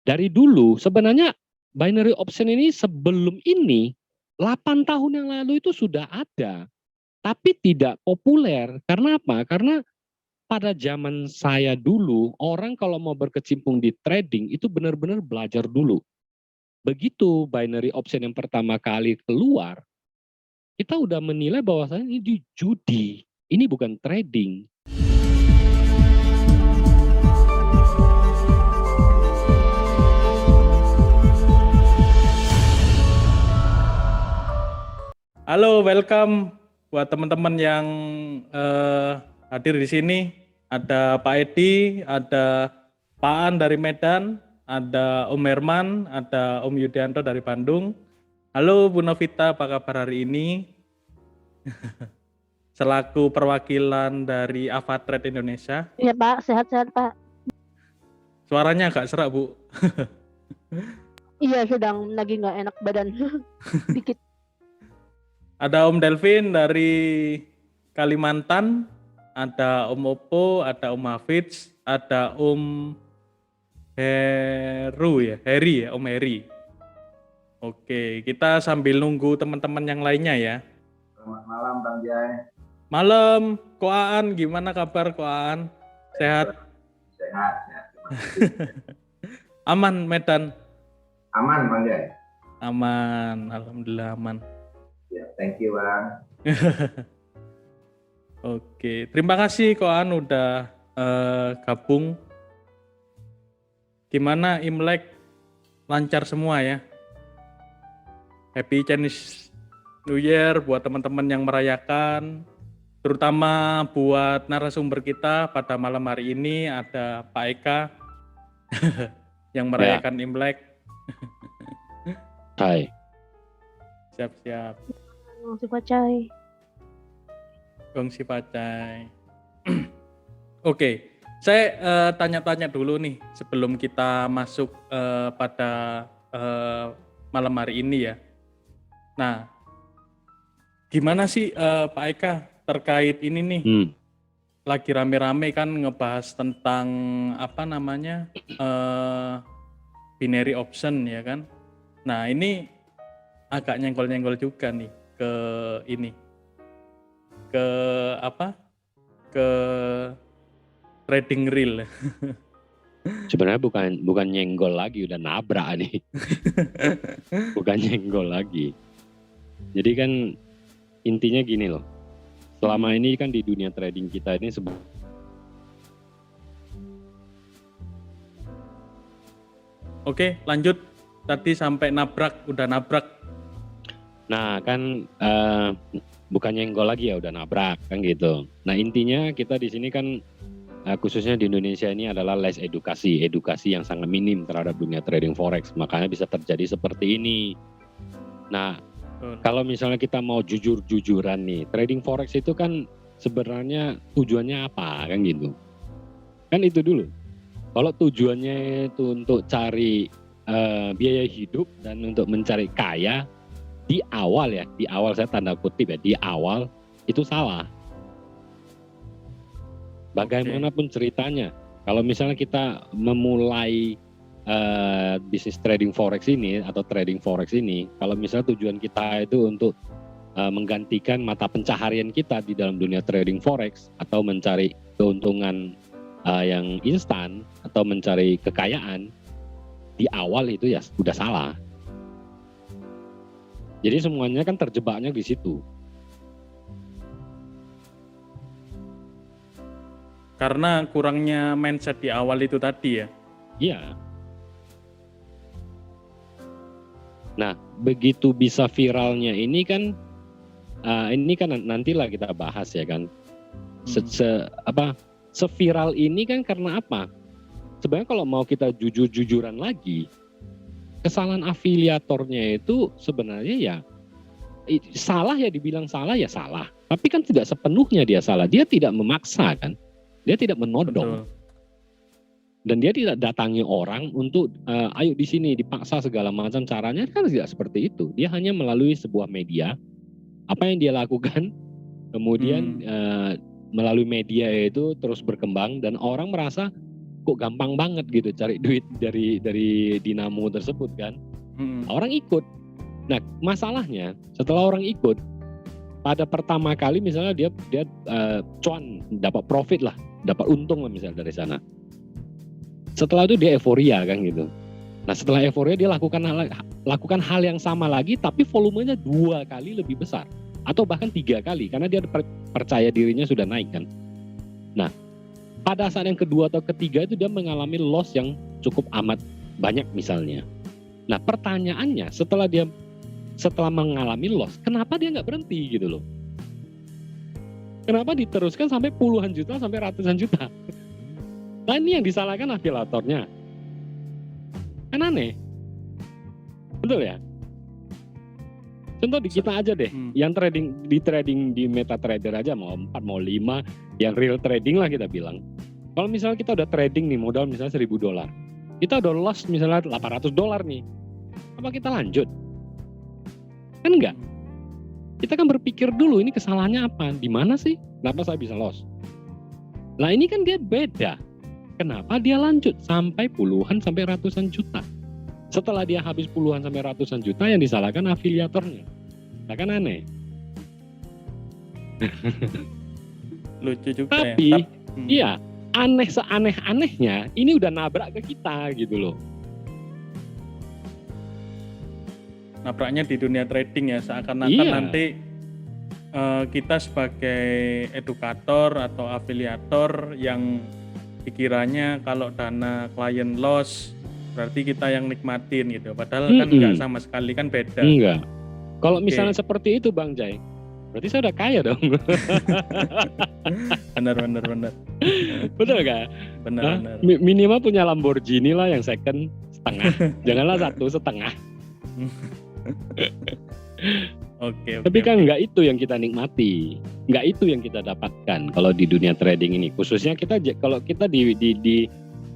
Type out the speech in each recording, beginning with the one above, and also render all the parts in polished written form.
Dari dulu sebenarnya binary option ini sebelum ini 8 tahun yang lalu itu sudah ada, tapi tidak populer. Karena apa? Karena pada zaman saya dulu, orang kalau mau berkecimpung di trading itu benar-benar belajar dulu. Begitu binary option yang pertama kali keluar, kita udah menilai bahwasanya ini judi, ini bukan trading. Halo, welcome buat teman-teman yang hadir di sini. Ada Pak Edi, ada Pak An dari Medan, ada Om Herman, ada Om Yudianto dari Bandung. Halo Bu Novita, apa kabar hari ini? Selaku perwakilan dari Avatrade Indonesia. Iya Pak, sehat-sehat Pak. Suaranya agak serak Bu. Iya, sedang lagi nggak enak badan. Dikit. Ada Om Delvin dari Kalimantan, ada Om Oppo, ada Om Hafiz, ada Om Heri ya, Om Heri. Oke, kita sambil nunggu teman-teman yang lainnya ya. Selamat malam Bang Jai. Malam, Ko Aan, gimana kabar Ko Aan? Sehat? Sehat. Aman Medan? Aman Bang Jai? Aman, alhamdulillah aman. Ya, thank you Bang. Oke, terima kasih Ko Aan udah gabung. Gimana Imlek? Lancar semua ya? Happy Chinese New Year buat teman-teman yang merayakan, terutama buat narasumber kita pada malam hari ini ada Pak Eka yang merayakan Imlek. Hai. Siap-siap. Masih pacai. Gongsi pacai. Oke, saya tanya-tanya dulu nih sebelum kita masuk pada malam hari ini ya. Nah, gimana sih Pak Eka terkait ini nih? Lagi rame-rame kan ngebahas tentang apa namanya binary option ya kan? Nah ini agak nyenggol-nyenggol juga nih ke ini, ke apa? Ke trading real. Sebenarnya bukan nyenggol lagi, udah nabrak nih. Bukan nyenggol lagi. Jadi kan intinya gini loh, selama ini kan di dunia trading kita ini Oke, lanjut. Tadi sampai udah nabrak. Nah kan bukan nyenggol lagi ya, udah nabrak kan gitu. Nah intinya kita di sini kan khususnya di Indonesia ini adalah less edukasi yang sangat minim terhadap dunia trading forex, makanya bisa terjadi seperti ini. Nah kalau misalnya kita mau jujur-jujuran nih, trading forex itu kan sebenarnya tujuannya apa kan gitu. Kan itu dulu. Kalau tujuannya itu untuk cari biaya hidup dan untuk mencari kaya, di awal saya tanda kutip ya, di awal itu salah. Bagaimanapun ceritanya, kalau misalnya kita memulai bisnis trading forex ini atau trading forex ini, kalau misalnya tujuan kita itu untuk menggantikan mata pencaharian kita di dalam dunia trading forex atau mencari keuntungan yang instan atau mencari kekayaan, di awal itu ya sudah salah. Jadi semuanya kan terjebaknya di situ. Karena kurangnya mindset di awal itu tadi ya. Iya. Nah, begitu bisa viralnya ini kan nantilah kita bahas ya kan. Seviral ini kan karena apa? Sebenarnya kalau mau kita jujur-jujuran lagi, kesalahan afiliatornya itu sebenarnya ya salah ya, dibilang salah ya salah. Tapi kan tidak sepenuhnya dia salah. Dia tidak memaksa kan. Dia tidak menodong. Betul. Dan dia tidak datangi orang untuk ayo di sini dipaksa segala macam, caranya kan tidak seperti itu. Dia hanya melalui sebuah media, apa yang dia lakukan, kemudian melalui media itu terus berkembang dan orang merasa kok gampang banget gitu cari duit dari dinamo tersebut kan. Orang ikut. Nah, masalahnya setelah orang ikut, pada pertama kali misalnya dia cuan, dapat profit lah, dapat untung lah misalnya dari sana. Setelah itu dia euforia kan gitu. Nah, setelah euforia dia lakukan hal yang sama lagi, tapi volumenya 2 kali lebih besar atau bahkan 3 kali karena dia percaya dirinya sudah naik kan. Nah, pada saat yang kedua atau ketiga itu dia mengalami loss yang cukup amat banyak misalnya. Nah, pertanyaannya setelah mengalami loss, kenapa dia nggak berhenti gitu loh? Kenapa diteruskan sampai puluhan juta sampai ratusan juta? Nah, ini yang disalahkan afiliatornya. Kan aneh. Betul ya? Contoh di kita aja deh, yang trading di MetaTrader aja mau 4 mau 5, yang real trading lah kita bilang. Kalau misalnya kita udah trading nih modal misalnya $1.000, kita udah loss misalnya $800 nih, apa kita lanjut? Kan enggak. Kita kan berpikir dulu ini kesalahannya apa, di mana sih, kenapa saya bisa loss? Nah ini kan dia beda. Kenapa dia lanjut sampai puluhan sampai ratusan juta? Setelah dia habis puluhan sampai ratusan juta yang disalahkan afiliatornya. Nah kan aneh. Lucu juga Tapi, ya. iya, aneh seaneh-anehnya ini udah nabrak ke kita gitu loh. Nabraknya di dunia trading ya, seakan-akan nanti kita sebagai edukator atau afiliator yang pikirannya kalau dana klien loss berarti kita yang nikmatin gitu, padahal kan enggak, sama sekali kan beda. Enggak. Kalau misalnya seperti itu Bang Jai, berarti saya udah kaya dong. Benar. Betul gak? Benar. Minimal punya Lamborghini lah yang second setengah, janganlah 1,5. Oke. Tapi kan nggak itu yang kita nikmati, nggak itu yang kita dapatkan kalau di dunia trading ini. Khususnya kalau kita di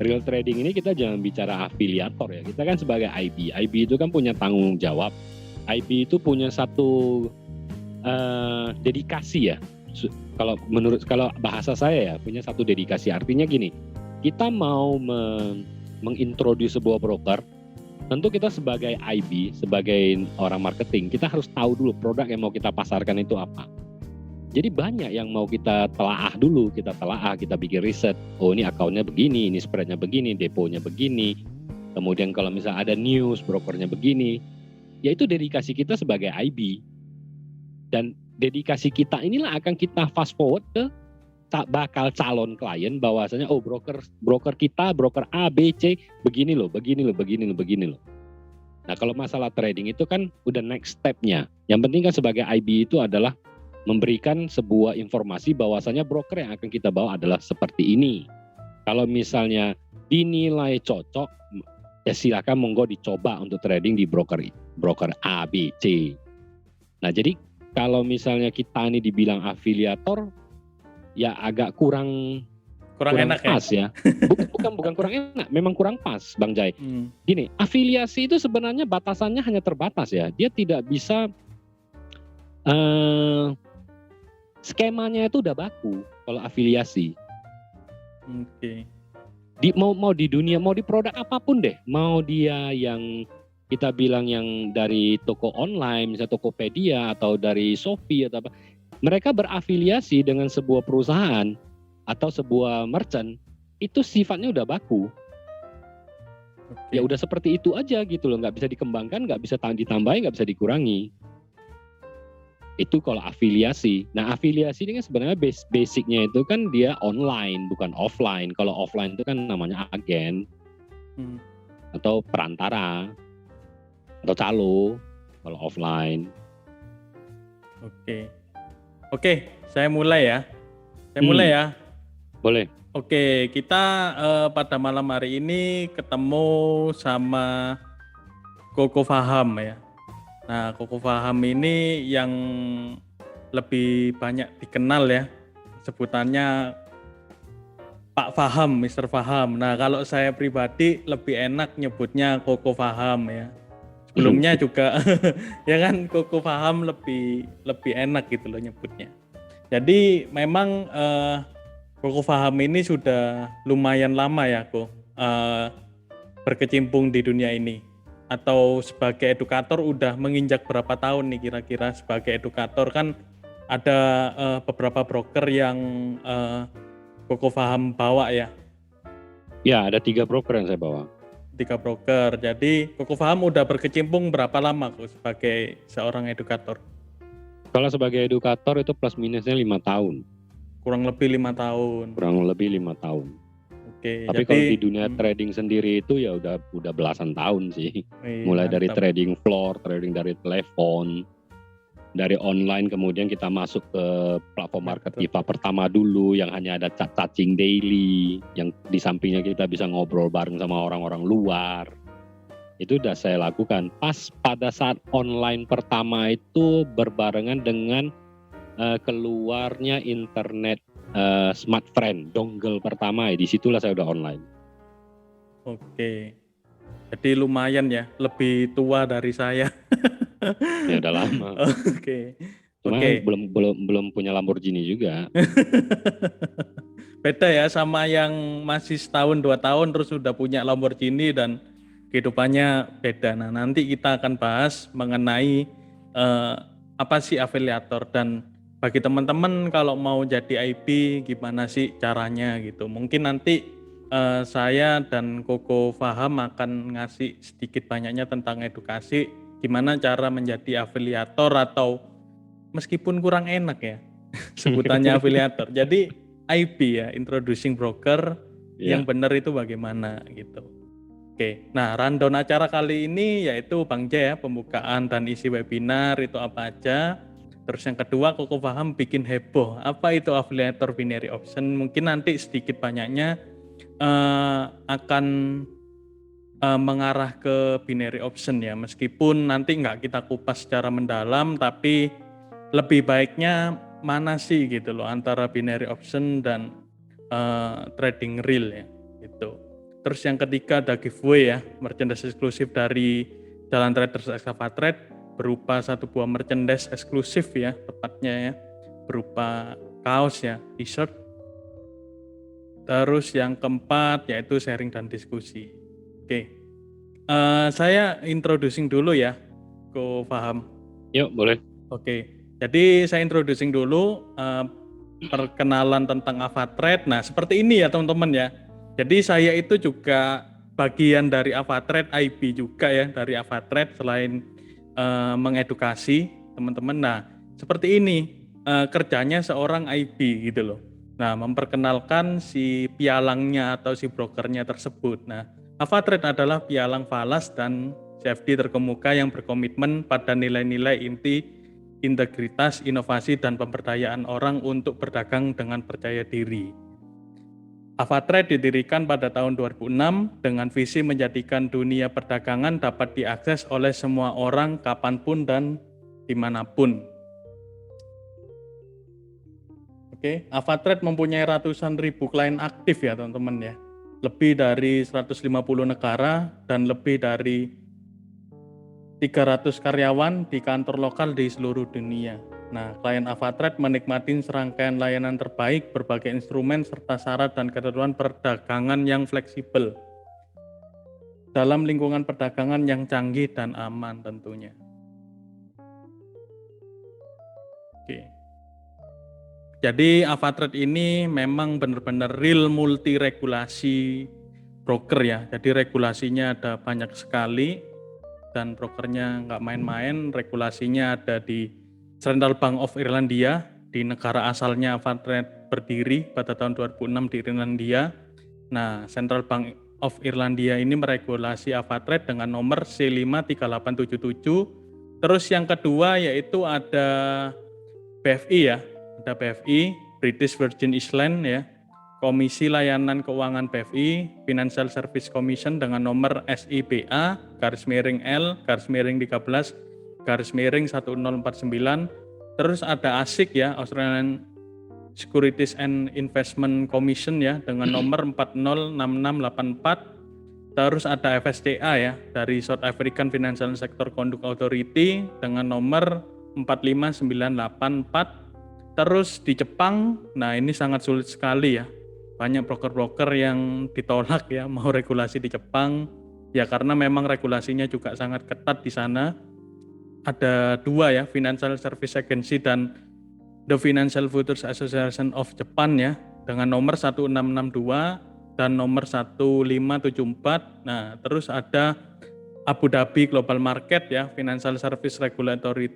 real trading ini kita jangan bicara afiliator ya. Kita kan sebagai IB itu kan punya tanggung jawab. IB itu punya satu dedikasi ya. Kalau bahasa saya ya punya satu dedikasi. Artinya gini, kita mau mengintroduce sebuah broker. Tentu kita sebagai IB, sebagai orang marketing, kita harus tahu dulu produk yang mau kita pasarkan itu apa. Jadi banyak yang mau kita telaah dulu, kita bikin riset. Oh ini akunnya begini, ini spreadnya begini, deponya begini. Kemudian kalau misalnya ada news, brokernya begini. Ya itu dedikasi kita sebagai IB. Dan dedikasi kita inilah akan kita fast forward ke bakal calon klien bahwasanya broker kita, broker A, B, C begini loh. Nah kalau masalah trading itu kan udah next stepnya. Yang penting kan sebagai IB itu adalah memberikan sebuah informasi bahwasanya broker yang akan kita bawa adalah seperti ini. Kalau misalnya dinilai cocok, ya silakan monggo dicoba untuk trading di broker A, B, C. Nah jadi kalau misalnya kita ini dibilang afiliator, ya agak kurang enak pas ya. Bukan kurang enak, memang kurang pas Bang Jai. Gini, afiliasi itu sebenarnya batasannya hanya terbatas ya. Dia tidak bisa skemanya itu udah baku kalau afiliasi. Oke. Mau di dunia, mau di produk apapun deh, mau dia yang kita bilang yang dari toko online, misalnya Tokopedia atau dari Shopee atau apa. Mereka berafiliasi dengan sebuah perusahaan atau sebuah merchant, itu sifatnya udah baku. Ya udah seperti itu aja gitu loh, nggak bisa dikembangkan, nggak bisa ditambahin, nggak bisa dikurangi. Itu kalau afiliasi. Nah afiliasi ini kan sebenarnya basicnya itu kan dia online bukan offline. Kalau offline itu kan namanya agen atau perantara atau calo kalau offline. Oke, saya mulai ya. Mulai ya. Boleh. Oke, kita pada malam hari ini ketemu sama Koko Faham ya. Nah, Koko Faham ini yang lebih banyak dikenal ya. Sebutannya Pak Faham, Mr. Faham. Nah, kalau saya pribadi lebih enak nyebutnya Koko Faham ya. Sebelumnya juga ya kan Koko Faham lebih enak gitu loh nyebutnya. Jadi memang Koko Faham ini sudah lumayan lama ya kok berkecimpung di dunia ini. Atau sebagai edukator udah menginjak berapa tahun nih kira-kira sebagai edukator kan ada beberapa broker yang Koko Faham bawa ya. Ya, ada 3 broker yang saya bawa. 3 broker. Jadi Koko Faham udah berkecimpung berapa lama kok sebagai seorang edukator? Kalau sebagai edukator itu plus minusnya 5 tahun. Kurang lebih 5 tahun. Kurang lebih 5 tahun. Oke. Tapi kalau di dunia trading sendiri itu ya udah belasan tahun sih. Mulai dari mantap. trading floor, trading dari telepon, dari online, kemudian kita masuk ke platform market Betul. IVA pertama dulu yang hanya ada cacing daily, yang di sampingnya kita bisa ngobrol bareng sama orang-orang luar. Itu udah saya lakukan. Pas pada saat online pertama itu berbarengan dengan keluarnya internet smartphone, dongle pertama, disitulah saya udah online. Oke. Jadi lumayan ya, lebih tua dari saya. Ya udah lama. Oke. Cuma Oke. belum punya Lamborghini juga. Beda ya sama yang masih setahun 2 tahun terus sudah punya Lamborghini dan kehidupannya beda. Nah, nanti kita akan bahas mengenai apa sih afiliator dan bagi teman-teman kalau mau jadi IB gimana sih caranya gitu. Mungkin nanti saya dan Koko Faham akan ngasih sedikit banyaknya tentang edukasi gimana cara menjadi afiliator atau meskipun kurang enak ya sebutannya afiliator. Jadi IB ya, introducing broker, yang benar itu bagaimana gitu. Oke, nah rundown acara kali ini yaitu Bang Jaya, pembukaan dan isi webinar itu apa aja. Terus yang kedua Koko Faham bikin heboh, apa itu afiliator binary option. Mungkin nanti sedikit banyaknya akan mengarah ke binary option ya, meskipun nanti nggak kita kupas secara mendalam, tapi lebih baiknya mana sih gitu loh antara binary option dan trading real ya gitu. Terus yang ketiga ada giveaway ya, merchandise eksklusif dari Jalan Traders Exavatrade berupa 1 buah merchandise eksklusif ya, tepatnya ya, berupa kaos ya, t-shirt. Terus yang keempat yaitu sharing dan diskusi. Oke, saya introducing dulu ya, Ko Faham. Yuk, boleh. Oke, jadi saya introducing dulu perkenalan tentang Avatrade. Nah, seperti ini ya teman-teman ya. Jadi saya itu juga bagian dari Avatrade, IB juga ya dari Avatrade selain mengedukasi teman-teman. Nah, seperti ini kerjanya seorang IB gitu loh. Nah, memperkenalkan si pialangnya atau si brokernya tersebut. Nah, Avatrade adalah pialang falas dan CFD terkemuka yang berkomitmen pada nilai-nilai inti integritas, inovasi, dan pemberdayaan orang untuk berdagang dengan percaya diri. Avatrade didirikan pada tahun 2006 dengan visi menjadikan dunia perdagangan dapat diakses oleh semua orang kapanpun dan dimanapun. Oke, Avatrade mempunyai ratusan ribu klien aktif ya teman-teman ya. Lebih dari 150 negara dan lebih dari 300 karyawan di kantor lokal di seluruh dunia. Nah, klien Avatrade menikmati serangkaian layanan terbaik, berbagai instrumen, serta syarat dan ketentuan perdagangan yang fleksibel dalam lingkungan perdagangan yang canggih dan aman tentunya. Oke. Jadi Avatrade ini memang benar-benar real multi regulasi broker ya. Jadi regulasinya ada banyak sekali dan brokernya nggak main-main. Regulasinya ada di Central Bank of Irlandia, di negara asalnya Avatrade berdiri pada tahun 2006 di Irlandia. Nah, Central Bank of Irlandia ini meregulasi Avatrade dengan nomor C53877. Terus yang kedua yaitu ada BVI ya. Ada BVI, British Virgin Islands ya, Komisi Layanan Keuangan BVI, Financial Service Commission dengan nomor SIBA, /L/13/1049, terus ada ASIC ya, Australian Securities and Investment Commission ya, dengan nomor 406684, terus ada FSCA ya, dari South African Financial Sector Conduct Authority dengan nomor 45984, Terus di Jepang, nah ini sangat sulit sekali ya. Banyak broker-broker yang ditolak ya mau regulasi di Jepang. Ya karena memang regulasinya juga sangat ketat di sana. Ada dua ya, Financial Service Agency dan The Financial Futures Association of Japan ya, dengan nomor 1662 dan nomor 1574. Nah, terus ada Abu Dhabi Global Market ya, Financial Service Regulatory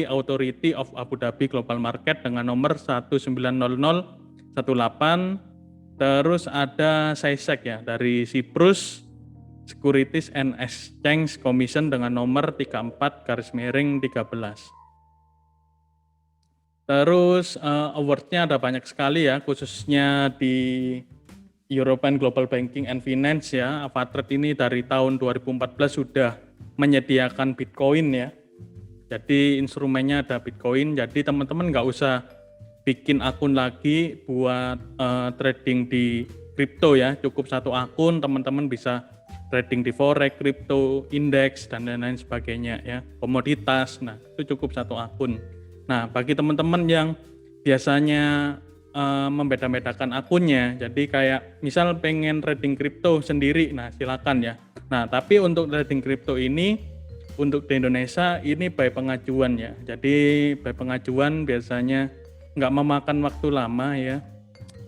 Authority of Abu Dhabi Global Market dengan nomor 190018. Terus ada SESEC ya dari Cyprus Securities and Exchange Commission dengan nomor 34/13. Terus award-nya ada banyak sekali ya, khususnya di European Global Banking and Finance ya. Avatrade ini dari tahun 2014 sudah menyediakan Bitcoin ya. Jadi instrumennya ada Bitcoin, jadi teman-teman nggak usah bikin akun lagi buat trading di kripto ya. Cukup satu akun, teman-teman bisa trading di forex, kripto, indeks, dan lain-lain sebagainya ya. Komoditas, nah itu cukup satu akun. Nah, bagi teman-teman yang biasanya membeda-bedakan akunnya, jadi kayak misal pengen trading kripto sendiri, nah silakan ya. Nah, tapi untuk trading kripto ini, untuk di Indonesia ini by pengajuan ya. Jadi by pengajuan biasanya nggak memakan waktu lama ya,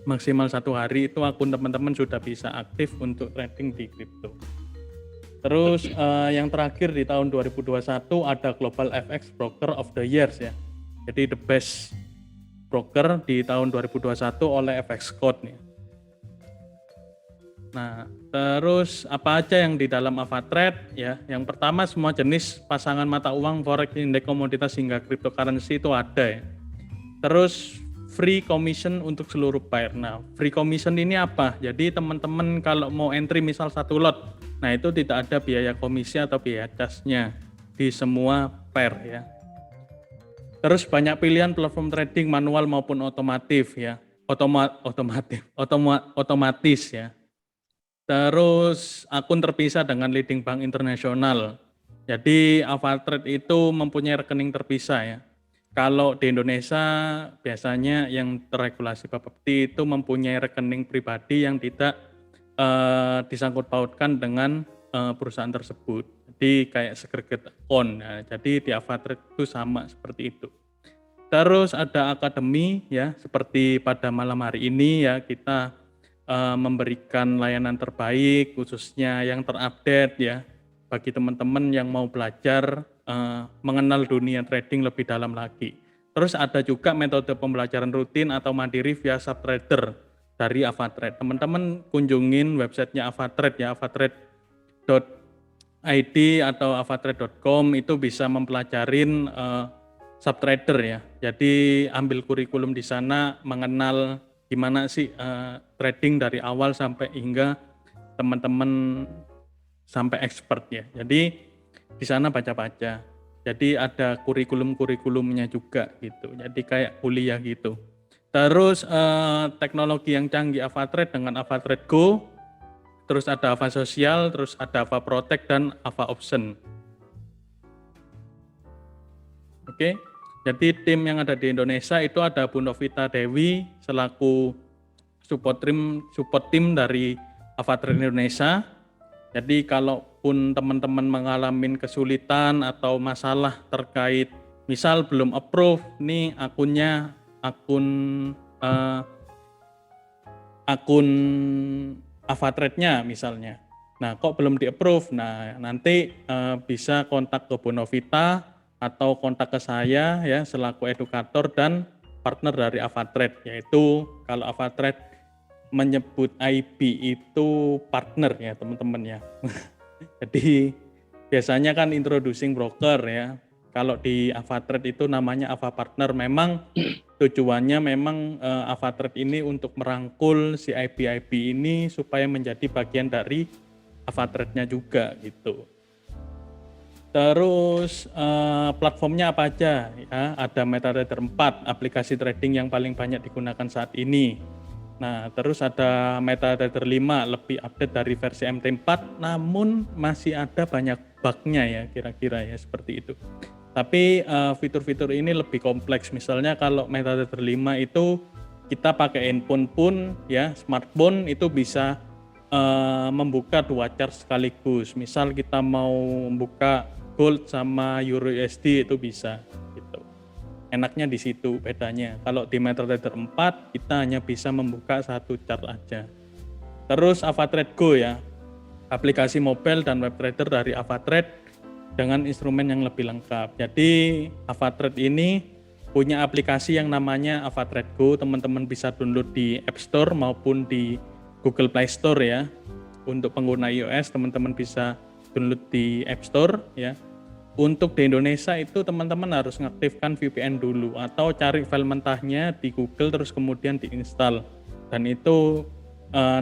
maksimal 1 hari itu akun teman-teman sudah bisa aktif untuk trading di kripto. Terus yang terakhir di tahun 2021 ada Global FX Broker of the Years ya. Jadi the best broker di tahun 2021 oleh FX Code nih. Nah, terus apa aja yang di dalam Avatrade ya? Yang pertama semua jenis pasangan mata uang, forex, indeks komoditas hingga cryptocurrency itu ada ya. Terus free commission untuk seluruh pair. Nah, free commission ini apa? Jadi teman-teman kalau mau entry misal 1 lot, nah itu tidak ada biaya komisi atau biaya casnya di semua pair ya. Terus banyak pilihan platform trading manual maupun otomatis ya. Otomatis ya. Terus akun terpisah dengan leading bank internasional. Jadi Avatrade itu mempunyai rekening terpisah ya. Kalau di Indonesia biasanya yang terregulasi Bapepti itu mempunyai rekening pribadi yang tidak disangkut pautkan dengan perusahaan tersebut. Jadi kayak segregate account. Nah, jadi di Avatrade itu sama seperti itu. Terus ada akademi ya, seperti pada malam hari ini ya kita memberikan layanan terbaik khususnya yang terupdate ya bagi teman-teman yang mau belajar mengenal dunia trading lebih dalam lagi. Terus ada juga metode pembelajaran rutin atau mandiri via subtrader dari Avatrade. Teman-teman kunjungin websitenya Avatrade ya, avatrade.id atau avatrade.com, itu bisa mempelajarin subtrader ya. Jadi ambil kurikulum di sana, mengenal gimana sih trading dari awal sampai hingga teman-teman sampai expert ya. Jadi di sana baca-baca. Jadi ada kurikulum-kurikulumnya juga gitu. Jadi kayak kuliah gitu. Terus teknologi yang canggih Avatrade dengan Avatrade Go, terus ada Ava Sosial, terus ada Ava Protect dan Ava Option. Oke, jadi tim yang ada di Indonesia itu ada Bu Novita Dewi selaku support tim dari Avatrade Indonesia. Jadi kalaupun teman-teman mengalami kesulitan atau masalah terkait misal belum approve nih akun Avatrade-nya misalnya. Nah, kok belum di-approve? Nah, nanti bisa kontak ke Bu Novita atau kontak ke saya ya selaku edukator dan partner dari Avatrade, yaitu kalau Avatrade menyebut IB itu partner ya teman-teman ya. Jadi biasanya kan introducing broker ya. Kalau di Avatrade itu namanya Ava Partner. Memang tujuannya memang Avatrade ini untuk merangkul si IB ini supaya menjadi bagian dari Avatrade-nya juga gitu. Terus platformnya apa aja ya? Ada MetaTrader 4, aplikasi trading yang paling banyak digunakan saat ini. Nah, terus ada MetaTrader 5, lebih update dari versi MT4, namun masih ada banyak bug-nya ya kira-kira ya seperti itu. Tapi fitur-fitur ini lebih kompleks. Misalnya kalau MetaTrader 5 itu kita pakai handphone pun ya, smartphone itu bisa membuka 2 chart sekaligus. Misal kita mau membuka gold sama euro USD itu bisa gitu. Enaknya di situ bedanya. Kalau di MetaTrader 4 kita hanya bisa membuka 1 chart aja. Terus AvaTrade Go ya, aplikasi mobile dan web trader dari AvaTrade dengan instrumen yang lebih lengkap. Jadi AvaTrade ini punya aplikasi yang namanya AvaTrade Go. Teman-teman bisa download di App Store maupun di Google Play Store ya. Untuk pengguna iOS teman-teman bisa download di App Store ya. Untuk di Indonesia itu teman-teman harus mengaktifkan VPN dulu atau cari file mentahnya di Google terus kemudian diinstal. Dan itu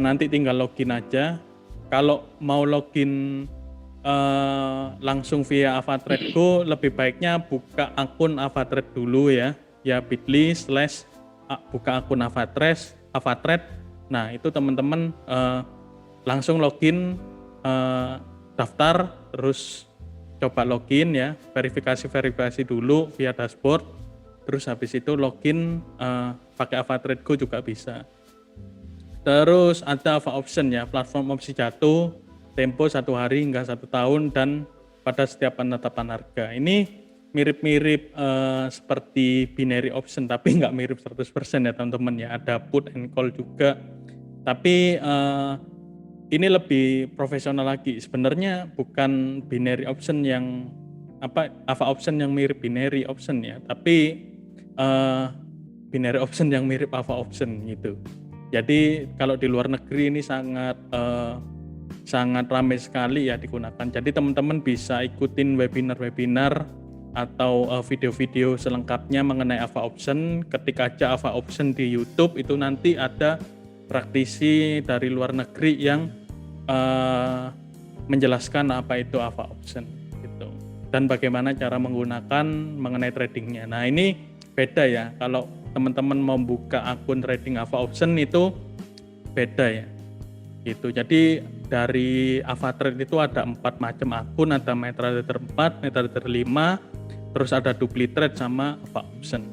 nanti tinggal login aja. Kalau mau login langsung via AvaTrade Go, lebih baiknya buka akun AvaTrade dulu ya. Ya bit.ly/ buka akun AvaTrade. Nah itu teman-teman langsung login, daftar, terus coba login ya, verifikasi dulu via dashboard, terus habis itu login pakai AvaTrade Go juga bisa. Terus ada Ava Option ya, platform opsi jatuh, tempo 1 hari hingga 1 tahun dan pada setiap penetapan harga. Ini mirip-mirip seperti binary option tapi nggak mirip 100% ya teman-teman ya. Ada put and call juga. Tapi ini lebih profesional lagi. Sebenarnya bukan binary option yang Ava option yang mirip binary option ya, tapi binary option yang mirip Ava option gitu. Jadi kalau di luar negeri ini sangat ramai sekali ya digunakan. Jadi teman-teman bisa ikutin webinar atau video-video selengkapnya mengenai Ava option. Ketik aja Ava option di YouTube, itu nanti ada praktisi dari luar negeri yang menjelaskan apa itu Ava option gitu. Dan bagaimana cara menggunakan mengenai tradingnya. Nah ini beda ya, kalau teman-teman mau buka akun trading Ava option itu beda ya gitu. Jadi dari AvaTrade itu ada 4 macam akun, ada MetaTrader 4, MetaTrader 5, terus ada DupliTrade sama Ava option.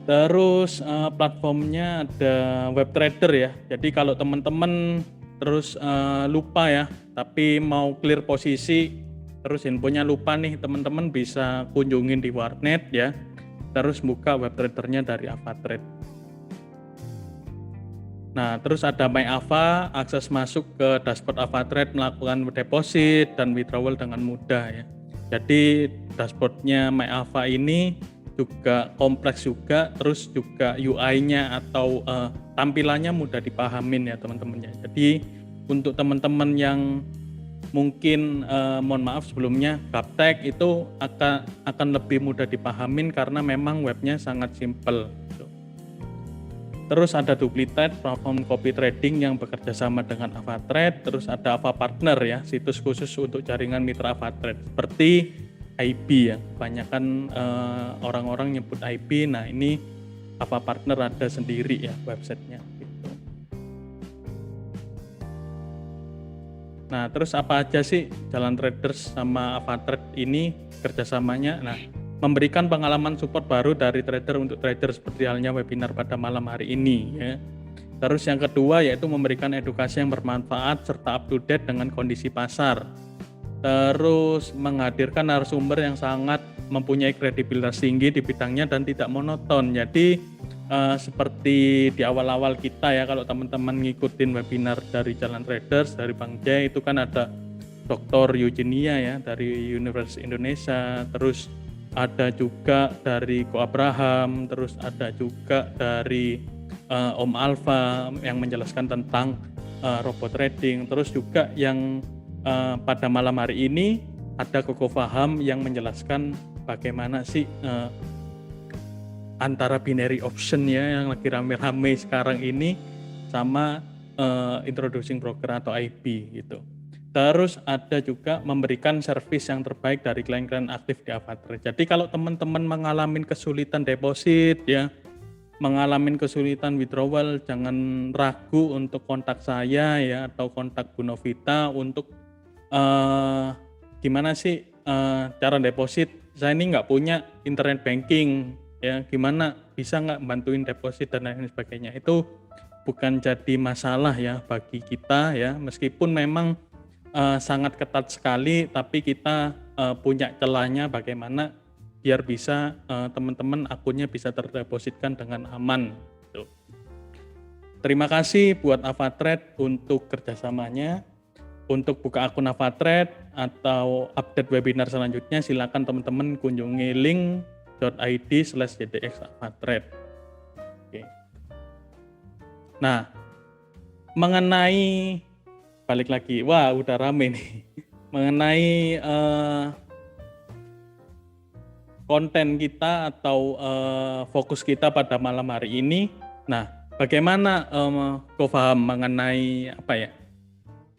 Terus platformnya ada web trader ya. Jadi kalau teman-teman terus lupa ya, tapi mau clear posisi, terus infonya lupa nih, teman-teman bisa kunjungin di warnet ya. Terus buka web tradernya dari AvaTrade. Nah, terus ada MyAva, akses masuk ke dashboard AvaTrade, melakukan deposit dan withdrawal dengan mudah ya. Jadi dashboardnya MyAva ini juga kompleks juga, terus juga UI-nya atau tampilannya mudah dipahamin ya teman-teman ya. Jadi untuk teman-teman yang mungkin mohon maaf sebelumnya gaptek itu akan lebih mudah dipahamin karena memang webnya sangat simple gitu. Terus ada DupliTrade, platform copy trading yang bekerja sama dengan AvaTrade. Terus ada Ava Partner ya, situs khusus untuk jaringan mitra AvaTrade seperti IB ya. Kebanyakan orang-orang nyebut IB. Nah ini Ava Partner ada sendiri ya websitenya gitu. Nah terus apa aja sih Jalan Traders sama AvaTrade ini kerjasamanya? Nah memberikan pengalaman support baru dari trader untuk trader seperti halnya webinar pada malam hari ini ya. Terus yang kedua yaitu memberikan edukasi yang bermanfaat serta up to date dengan kondisi pasar. Terus menghadirkan narasumber yang sangat mempunyai kredibilitas tinggi di bidangnya dan tidak monoton. Jadi seperti di awal-awal kita ya, kalau teman-teman ngikutin webinar dari Jalan Traders dari Bang Jai itu kan ada Dr. Eugenia ya dari Universitas Indonesia, terus ada juga dari Ko Abraham, terus ada juga dari Om Alfa yang menjelaskan tentang robot trading, terus juga yang pada malam hari ini ada Koko Faham yang menjelaskan bagaimana sih antara binary option ya yang lagi rame-rame sekarang ini sama introducing broker atau IB gitu. Terus ada juga memberikan servis yang terbaik dari klien-klien aktif di AvaTrade. Jadi kalau teman-teman mengalami kesulitan deposit ya, mengalami kesulitan withdrawal, jangan ragu untuk kontak saya ya atau kontak Bu Novita untuk gimana sih cara deposit, saya ini nggak punya internet banking, ya gimana bisa nggak bantuin deposit dan lain sebagainya. Itu bukan jadi masalah ya bagi kita ya, meskipun memang sangat ketat sekali, tapi kita punya celahnya bagaimana biar bisa teman-teman akunnya bisa terdepositkan dengan aman. Gitu. Terima kasih buat Avatrade untuk kerjasamanya. Untuk buka akun Avatrade atau update webinar selanjutnya, silakan teman-teman kunjungi link.id/jdxavatrade. Oke. Nah, mengenai balik lagi, wah udah rame nih. Mengenai konten kita atau fokus kita pada malam hari ini. Nah, bagaimana kau paham mengenai apa ya?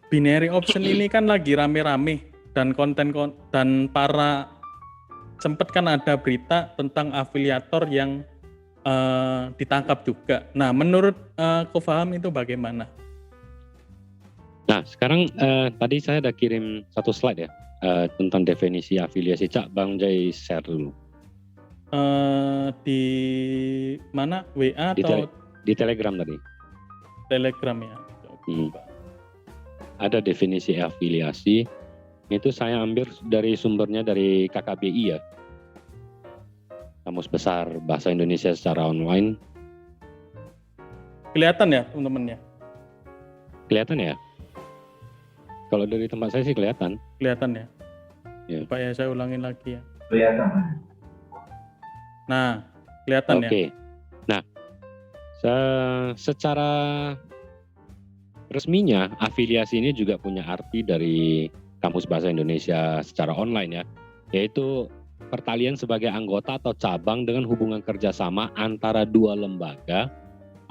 Binary option ini kan lagi rame-rame dan dan para sempat kan ada berita tentang afiliator yang ditangkap juga. Nah, menurut kau paham itu bagaimana? Nah, sekarang tadi saya ada kirim satu slide ya tentang definisi afiliasi. Cak, Bang Jai share dulu. Di mana? WA atau di Telegram tadi? Telegram ya. Ada definisi afiliasi. Itu saya ambil dari sumbernya dari KKBI ya. Kamus Besar Bahasa Indonesia secara online. Kelihatan ya teman-teman ya? Kelihatan ya? Kalau dari tempat saya sih kelihatan. Kelihatan ya? Ya. Pak ya, saya ulangin lagi ya. Kelihatan. Nah, kelihatan ya? Oke. Nah, secara resminya afiliasi ini juga punya arti dari Kamus Bahasa Indonesia secara online ya, yaitu pertalian sebagai anggota atau cabang dengan hubungan kerjasama antara dua lembaga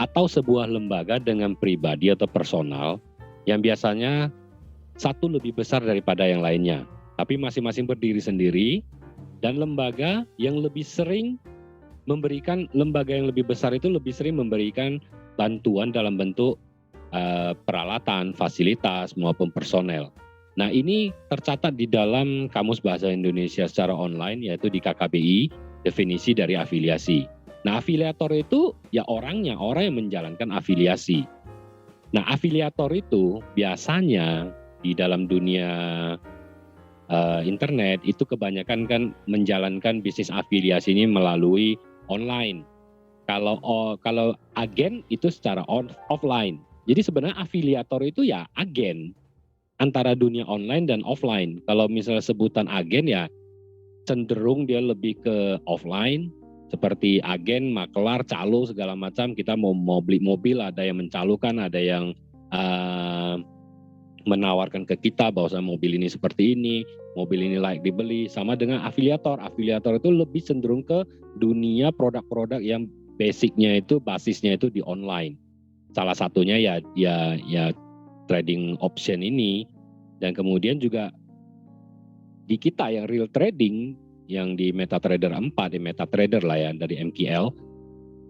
atau sebuah lembaga dengan pribadi atau personal yang biasanya satu lebih besar daripada yang lainnya, tapi masing-masing berdiri sendiri, dan lembaga yang lebih sering lembaga yang lebih besar itu lebih sering memberikan bantuan dalam bentuk peralatan, fasilitas maupun personel. Nah, ini tercatat di dalam Kamus Bahasa Indonesia secara online, yaitu di KKBI, definisi dari afiliasi. Nah, afiliator itu ya orang yang menjalankan afiliasi. Nah, afiliator itu biasanya di dalam dunia internet itu kebanyakan kan menjalankan bisnis afiliasi ini melalui online. Kalau agen itu secara offline. Jadi sebenarnya afiliator itu ya agen antara dunia online dan offline. Kalau misalnya sebutan agen ya cenderung dia lebih ke offline, seperti agen, makelar, calo segala macam. Kita mau beli mobil, ada yang mencalukan, ada yang menawarkan ke kita bahwa mobil ini seperti ini, mobil ini layak dibeli. Sama dengan afiliator. Afiliator itu lebih cenderung ke dunia produk-produk yang basisnya itu di online. Salah satunya ya trading option ini, dan kemudian juga di kita yang real trading yang di MetaTrader 4, di MetaTrader lah ya dari MKL,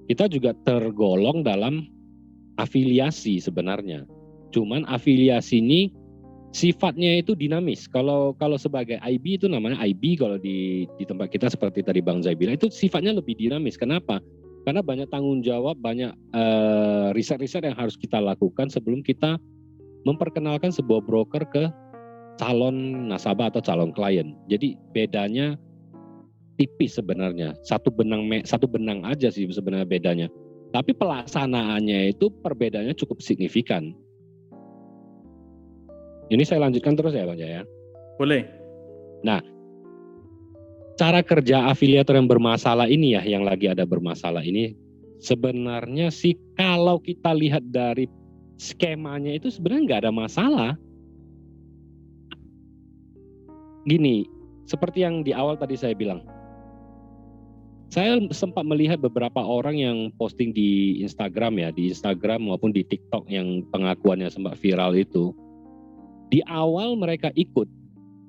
kita juga tergolong dalam afiliasi sebenarnya. Cuman afiliasi ini sifatnya itu dinamis. Kalau sebagai IB itu namanya IB, kalau di tempat kita seperti tadi Bang Zai bilang itu sifatnya lebih dinamis. Kenapa? Karena banyak tanggung jawab, banyak riset-riset yang harus kita lakukan sebelum kita memperkenalkan sebuah broker ke calon nasabah atau calon klien. Jadi bedanya tipis sebenarnya. Satu benang aja sih sebenarnya bedanya. Tapi pelaksanaannya itu perbedaannya cukup signifikan. Ini saya lanjutkan terus ya Bang Jaya. Boleh. Nah, cara kerja afiliator yang bermasalah ini ya, yang lagi ada bermasalah ini, sebenarnya sih kalau kita lihat dari skemanya itu sebenarnya nggak ada masalah. Gini, seperti yang di awal tadi saya bilang, saya sempat melihat beberapa orang yang posting di Instagram ya, di Instagram maupun di TikTok yang pengakuannya sempat viral itu. Di awal mereka ikut,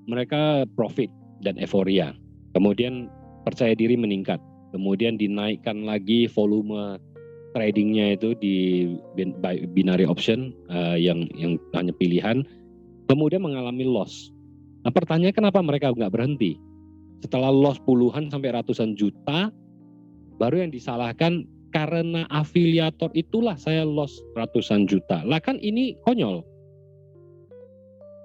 mereka profit dan euforia. Kemudian percaya diri meningkat, kemudian dinaikkan lagi volume tradingnya itu di binary option yang hanya pilihan, kemudian mengalami loss. Nah, pertanyaan kenapa mereka nggak berhenti? Setelah loss puluhan sampai ratusan juta, baru yang disalahkan karena afiliator itulah saya loss ratusan juta. Lah kan ini konyol.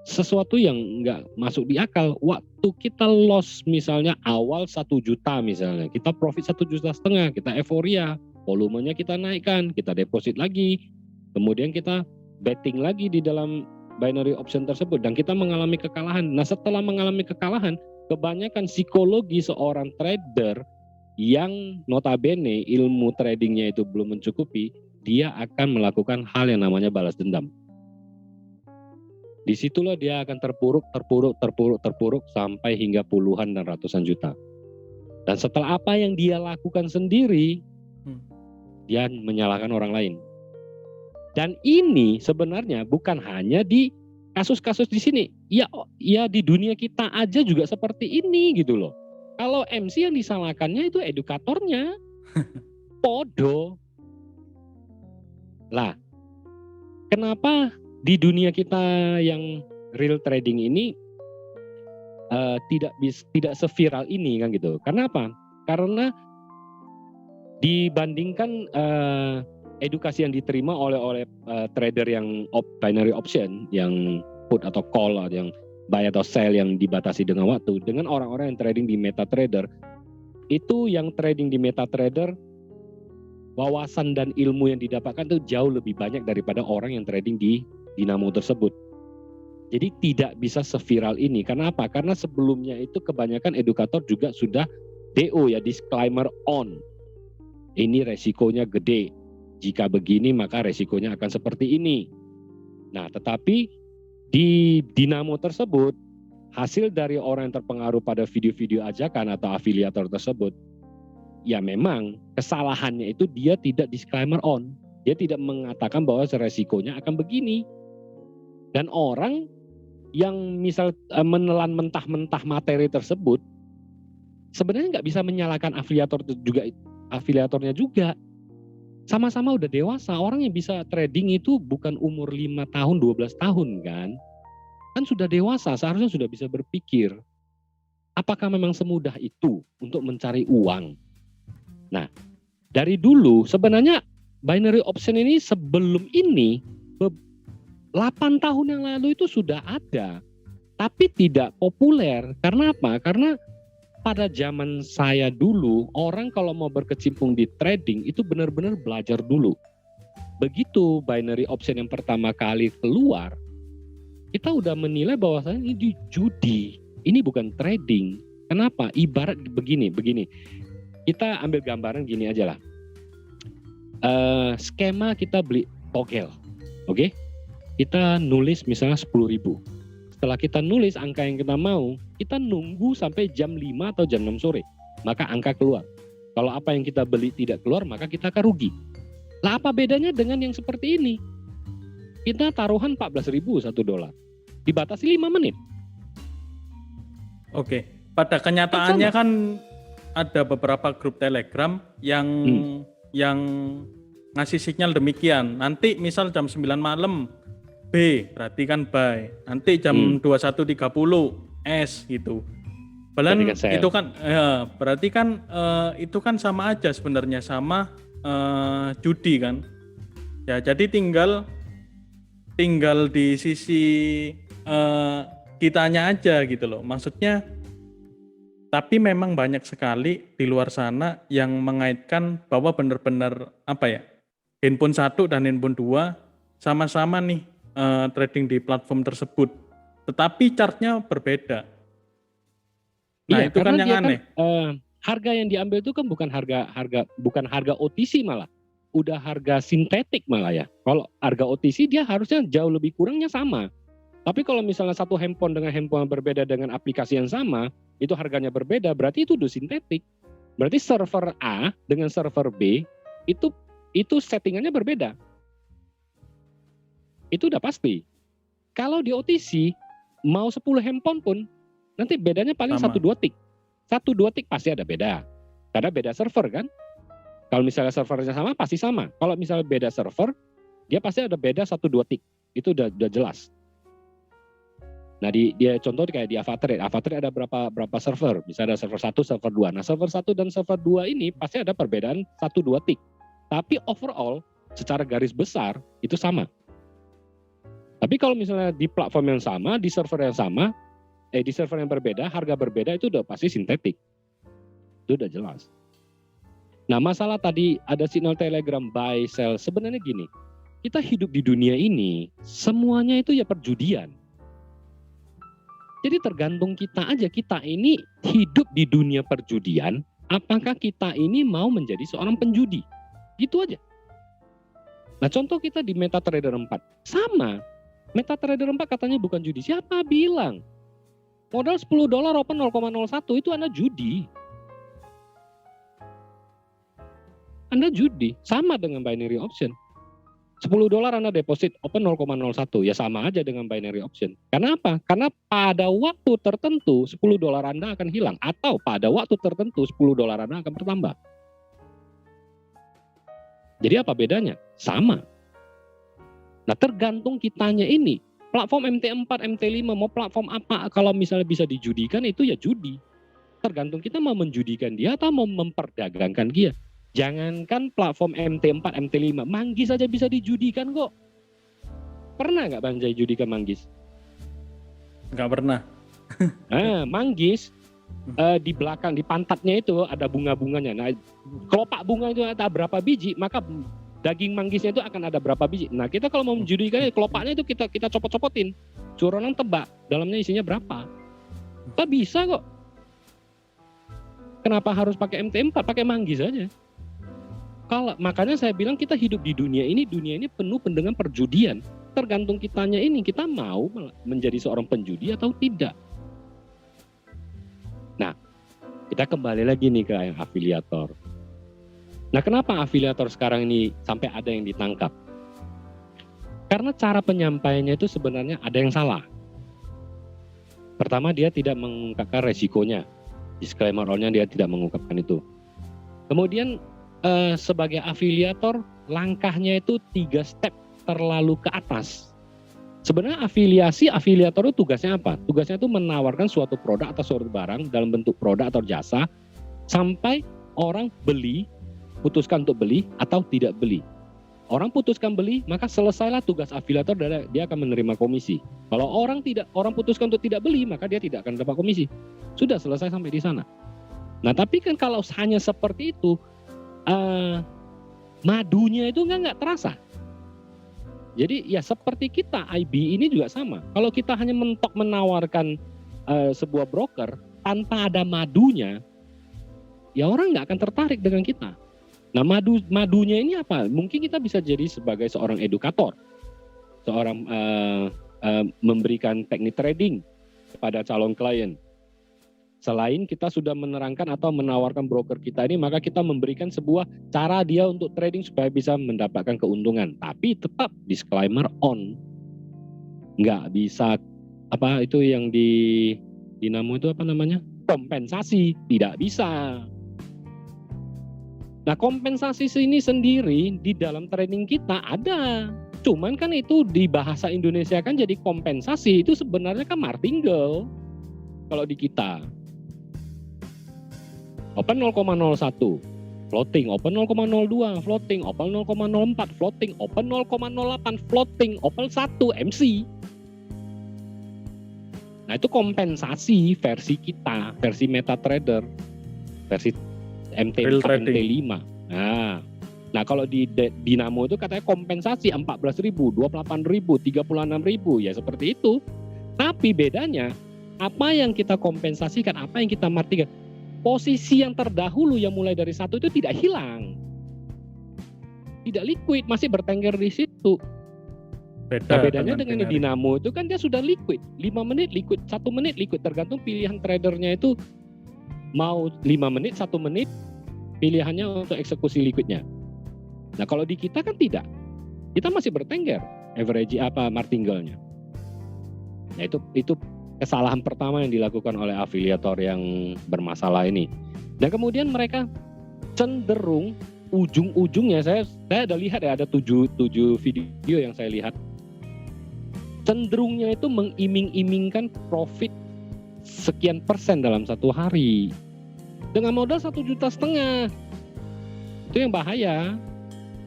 Sesuatu yang nggak masuk di akal. Waktu kita loss misalnya awal 1 juta misalnya, kita profit 1,5 juta, kita euforia, volumenya kita naikkan, kita deposit lagi, kemudian kita betting lagi di dalam binary option tersebut dan kita mengalami kekalahan. Nah, setelah mengalami kekalahan, kebanyakan psikologi seorang trader yang notabene ilmu tradingnya itu belum mencukupi, dia akan melakukan hal yang namanya balas dendam. Disitulah dia akan terpuruk sampai hingga puluhan dan ratusan juta. Dan setelah apa yang dia lakukan sendiri, dia menyalahkan orang lain. Dan ini sebenarnya bukan hanya di kasus-kasus di sini. Ya di dunia kita aja juga seperti ini gitu loh. Kalau MC yang disalahkannya itu edukatornya. Podo. Lah, kenapa di dunia kita yang real trading ini tidak seviral ini kan gitu? Karena apa? Karena dibandingkan edukasi yang diterima oleh trader yang binary option, yang put atau call, atau yang buy atau sell yang dibatasi dengan waktu, dengan orang-orang yang trading di MetaTrader, itu yang trading di MetaTrader, wawasan dan ilmu yang didapatkan itu jauh lebih banyak daripada orang yang trading di Dinamo tersebut. Jadi tidak bisa seviral ini. Karena apa? Karena sebelumnya itu kebanyakan edukator juga sudah DO ya, disclaimer on. Ini resikonya gede. Jika begini maka resikonya akan seperti ini. Nah, tetapi di Dinamo tersebut, hasil dari orang yang terpengaruh pada video-video ajakan atau afiliator tersebut, ya memang kesalahannya itu dia tidak disclaimer on. Dia tidak mengatakan bahwa resikonya akan begini. Dan orang yang misal menelan mentah-mentah materi tersebut, sebenarnya nggak bisa menyalahkan afiliatornya juga. Sama-sama udah dewasa. Orang yang bisa trading itu bukan umur 5 tahun, 12 tahun kan. Kan sudah dewasa, seharusnya sudah bisa berpikir. Apakah memang semudah itu untuk mencari uang? Nah, dari dulu sebenarnya binary option ini sebelum ini 8 tahun yang lalu itu sudah ada. Tapi tidak populer. Karena apa? Karena pada zaman saya dulu, orang kalau mau berkecimpung di trading itu benar-benar belajar dulu. Begitu binary option yang pertama kali keluar, kita udah menilai bahwasanya ini judi, ini bukan trading. Kenapa? Ibarat begini. Kita ambil gambaran gini aja lah. Skema kita beli togel, oke? Kita nulis misalnya 10.000. Setelah kita nulis angka yang kita mau, kita nunggu sampai jam 5 atau jam 6 sore. Maka angka keluar. Kalau apa yang kita beli tidak keluar, maka kita akan rugi. Lah apa bedanya dengan yang seperti ini? Kita taruhan 14.000 $1. Dibatasi 5 menit. Oke. Pada kenyataannya kan ada beberapa grup Telegram yang ngasih sinyal demikian. Nanti misal jam 9 malam B, berarti kan buy. Nanti jam 21.30 S gitu. Padahal itu kan berarti kan itu kan sama aja sebenarnya, sama judi kan. Ya, jadi tinggal di sisi kitanya aja gitu loh. Maksudnya tapi memang banyak sekali di luar sana yang mengaitkan bahwa benar-benar apa ya? Handphone 1 dan handphone 2 sama-sama nih trading di platform tersebut, tetapi chartnya berbeda. Nah, iya, itu kan yang aneh. Harga yang diambil itu kan bukan harga OTC malah, udah harga sintetik malah ya. Kalau harga OTC dia harusnya jauh lebih kurangnya sama. Tapi kalau misalnya satu handphone dengan handphone yang berbeda dengan aplikasi yang sama, itu harganya berbeda, berarti itu udah sintetik. Berarti server A dengan server B itu settingannya berbeda. Itu udah pasti. Kalau di OTC mau 10 handphone pun nanti bedanya paling 1-2 tik. 1-2 tik pasti ada beda. Karena beda server kan. Kalau misalnya servernya sama pasti sama. Kalau misalnya beda server, dia pasti ada beda 1-2 tik. Itu udah jelas. Nah, dia contoh kayak di Avatrade. Avatrade ada berapa server? Bisa ada server 1, server 2. Nah, server 1 dan server 2 ini pasti ada perbedaan 1-2 tick. Tapi overall secara garis besar itu sama. Tapi kalau misalnya di platform yang sama, di server yang sama, di server yang berbeda, harga berbeda, itu udah pasti sintetik. Itu udah jelas. Nah, masalah tadi ada signal Telegram buy sell, sebenarnya gini. Kita hidup di dunia ini, semuanya itu ya perjudian. Jadi tergantung kita aja, kita ini hidup di dunia perjudian, apakah kita ini mau menjadi seorang penjudi? Gitu aja. Nah, contoh kita di MetaTrader 4, sama. MetaTrader 4 katanya bukan judi. Siapa bilang? Modal $10 open 0,01 itu Anda judi. Anda judi, sama dengan binary option. $10 Anda deposit open 0,01, ya sama aja dengan binary option. Karena apa? Karena pada waktu tertentu $10 Anda akan hilang, atau pada waktu tertentu $10 Anda akan bertambah. Jadi apa bedanya? Sama. Nah, tergantung kitanya ini. Platform MT4, MT5 mau platform apa, kalau misalnya bisa dijudikan itu ya judi. Tergantung kita mau menjudikan dia atau mau memperdagangkan dia. Jangankan platform MT4, MT5, manggis saja bisa dijudikan kok. Pernah nggak Bang Jai judikan manggis? Nggak pernah. Nah, manggis di belakang, di pantatnya itu ada bunga-bunganya. Nah, kelopak bunga itu ada berapa biji, maka daging manggisnya itu akan ada berapa biji. Nah, kita kalau mau menjudikan, kelopaknya itu kita copot-copotin. Suruh orang tebak, dalamnya isinya berapa. Kita bisa kok. Kenapa harus pakai MT4? Pakai manggis aja. Makanya saya bilang kita hidup di dunia ini penuh dengan perjudian. Tergantung kitanya ini, kita mau menjadi seorang penjudi atau tidak. Nah, kita kembali lagi nih ke yang afiliator. Nah, kenapa afiliator sekarang ini sampai ada yang ditangkap? Karena cara penyampaiannya itu sebenarnya ada yang salah. Pertama, dia tidak mengungkapkan resikonya. Disclaimer all-nya dia tidak mengungkapkan itu. Kemudian sebagai afiliator, langkahnya itu 3 step terlalu ke atas. Sebenarnya afiliator itu tugasnya apa? Tugasnya itu menawarkan suatu produk atau suatu barang dalam bentuk produk atau jasa sampai orang beli, putuskan untuk beli atau tidak beli. Orang putuskan beli, maka selesailah tugas afiliator, dia akan menerima komisi. Kalau orang putuskan untuk tidak beli, maka dia tidak akan dapat komisi. Sudah selesai sampai di sana. Nah, tapi kan kalau hanya seperti itu, madunya itu nggak terasa. Jadi ya seperti kita, IB ini juga sama. Kalau kita hanya mentok menawarkan sebuah broker tanpa ada madunya, ya orang nggak akan tertarik dengan kita. Nah, madunya ini apa? Mungkin kita bisa jadi sebagai seorang edukator, seorang memberikan teknik trading kepada calon klien. Selain kita sudah menerangkan atau menawarkan broker kita ini, maka kita memberikan sebuah cara dia untuk trading supaya bisa mendapatkan keuntungan. Tapi tetap disclaimer on. Nggak bisa, apa itu yang di Dinamo itu apa namanya? Kompensasi. Tidak bisa. Nah, kompensasi ini sendiri di dalam trading kita ada. Cuman kan itu di bahasa Indonesia kan jadi kompensasi. Itu sebenarnya kan martingale kalau di kita. Open 0,01, floating, open 0,02, floating, open 0,04, floating, open 0,08, floating, open 1, MC. Nah, itu kompensasi versi kita, versi MetaTrader, versi MT4, MT5. Nah, kalau di Dinamo itu katanya kompensasi 14.000, 28.000, 36.000, ya seperti itu. Tapi bedanya, apa yang kita kompensasikan, apa yang kita martikan, posisi yang terdahulu yang mulai dari 1 itu tidak hilang. Tidak liquid, masih bertengger di situ. Bedanya dengan Dinamo itu kan dia sudah liquid. 5 menit liquid, 1 menit liquid. Tergantung pilihan tradernya itu mau 5 menit, 1 menit, pilihannya untuk eksekusi liquidnya. Nah, kalau di kita kan tidak. Kita masih bertengger average martingale-nya. Nah, itu kesalahan pertama yang dilakukan oleh afiliator yang bermasalah ini. Dan kemudian mereka cenderung ujung-ujungnya, saya ada lihat ya, ada 7 video yang saya lihat. cenderungnya itu mengiming-imingkan profit sekian persen dalam satu hari dengan modal 1,5 juta. Itu yang bahaya.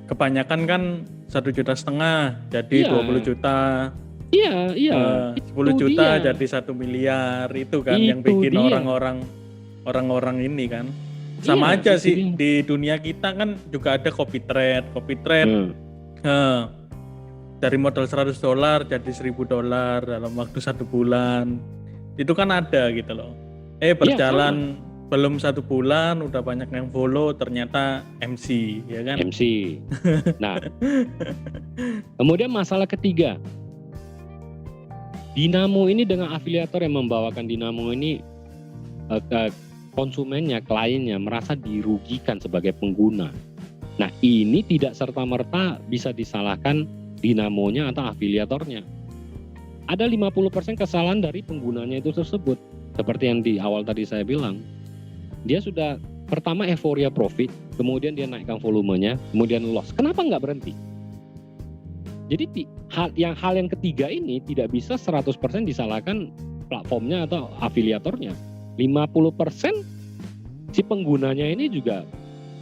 Kebanyakan kan 1,5 juta jadi Iya. 20 juta. Iya. 10 Itu juta dia. jadi 1 miliar itu kan yang Itu bikin dia. orang-orang ini kan. Sama Iya, aja itu sih dia. di dunia kita kan juga ada copy trade. Hmm. Dari modal $100 jadi $1.000 dalam waktu 1 bulan. Itu kan ada gitu loh. Berjalan belum 1 bulan udah banyak yang follow, ternyata MC, ya kan? MC. Nah, kemudian masalah ketiga, Dinamo ini dengan afiliator yang membawakan Dinamo ini, konsumennya, kliennya merasa dirugikan sebagai pengguna. Nah, ini tidak serta-merta bisa disalahkan Dinamonya atau afiliatornya. Ada 50% kesalahan dari penggunanya itu tersebut. Seperti yang di awal tadi saya bilang. Dia sudah pertama euforia profit, kemudian dia naikkan volumenya, kemudian loss. Kenapa nggak berhenti? Jadi hal yang ketiga ini tidak bisa 100% disalahkan platformnya atau afiliatornya. 50% si penggunanya ini juga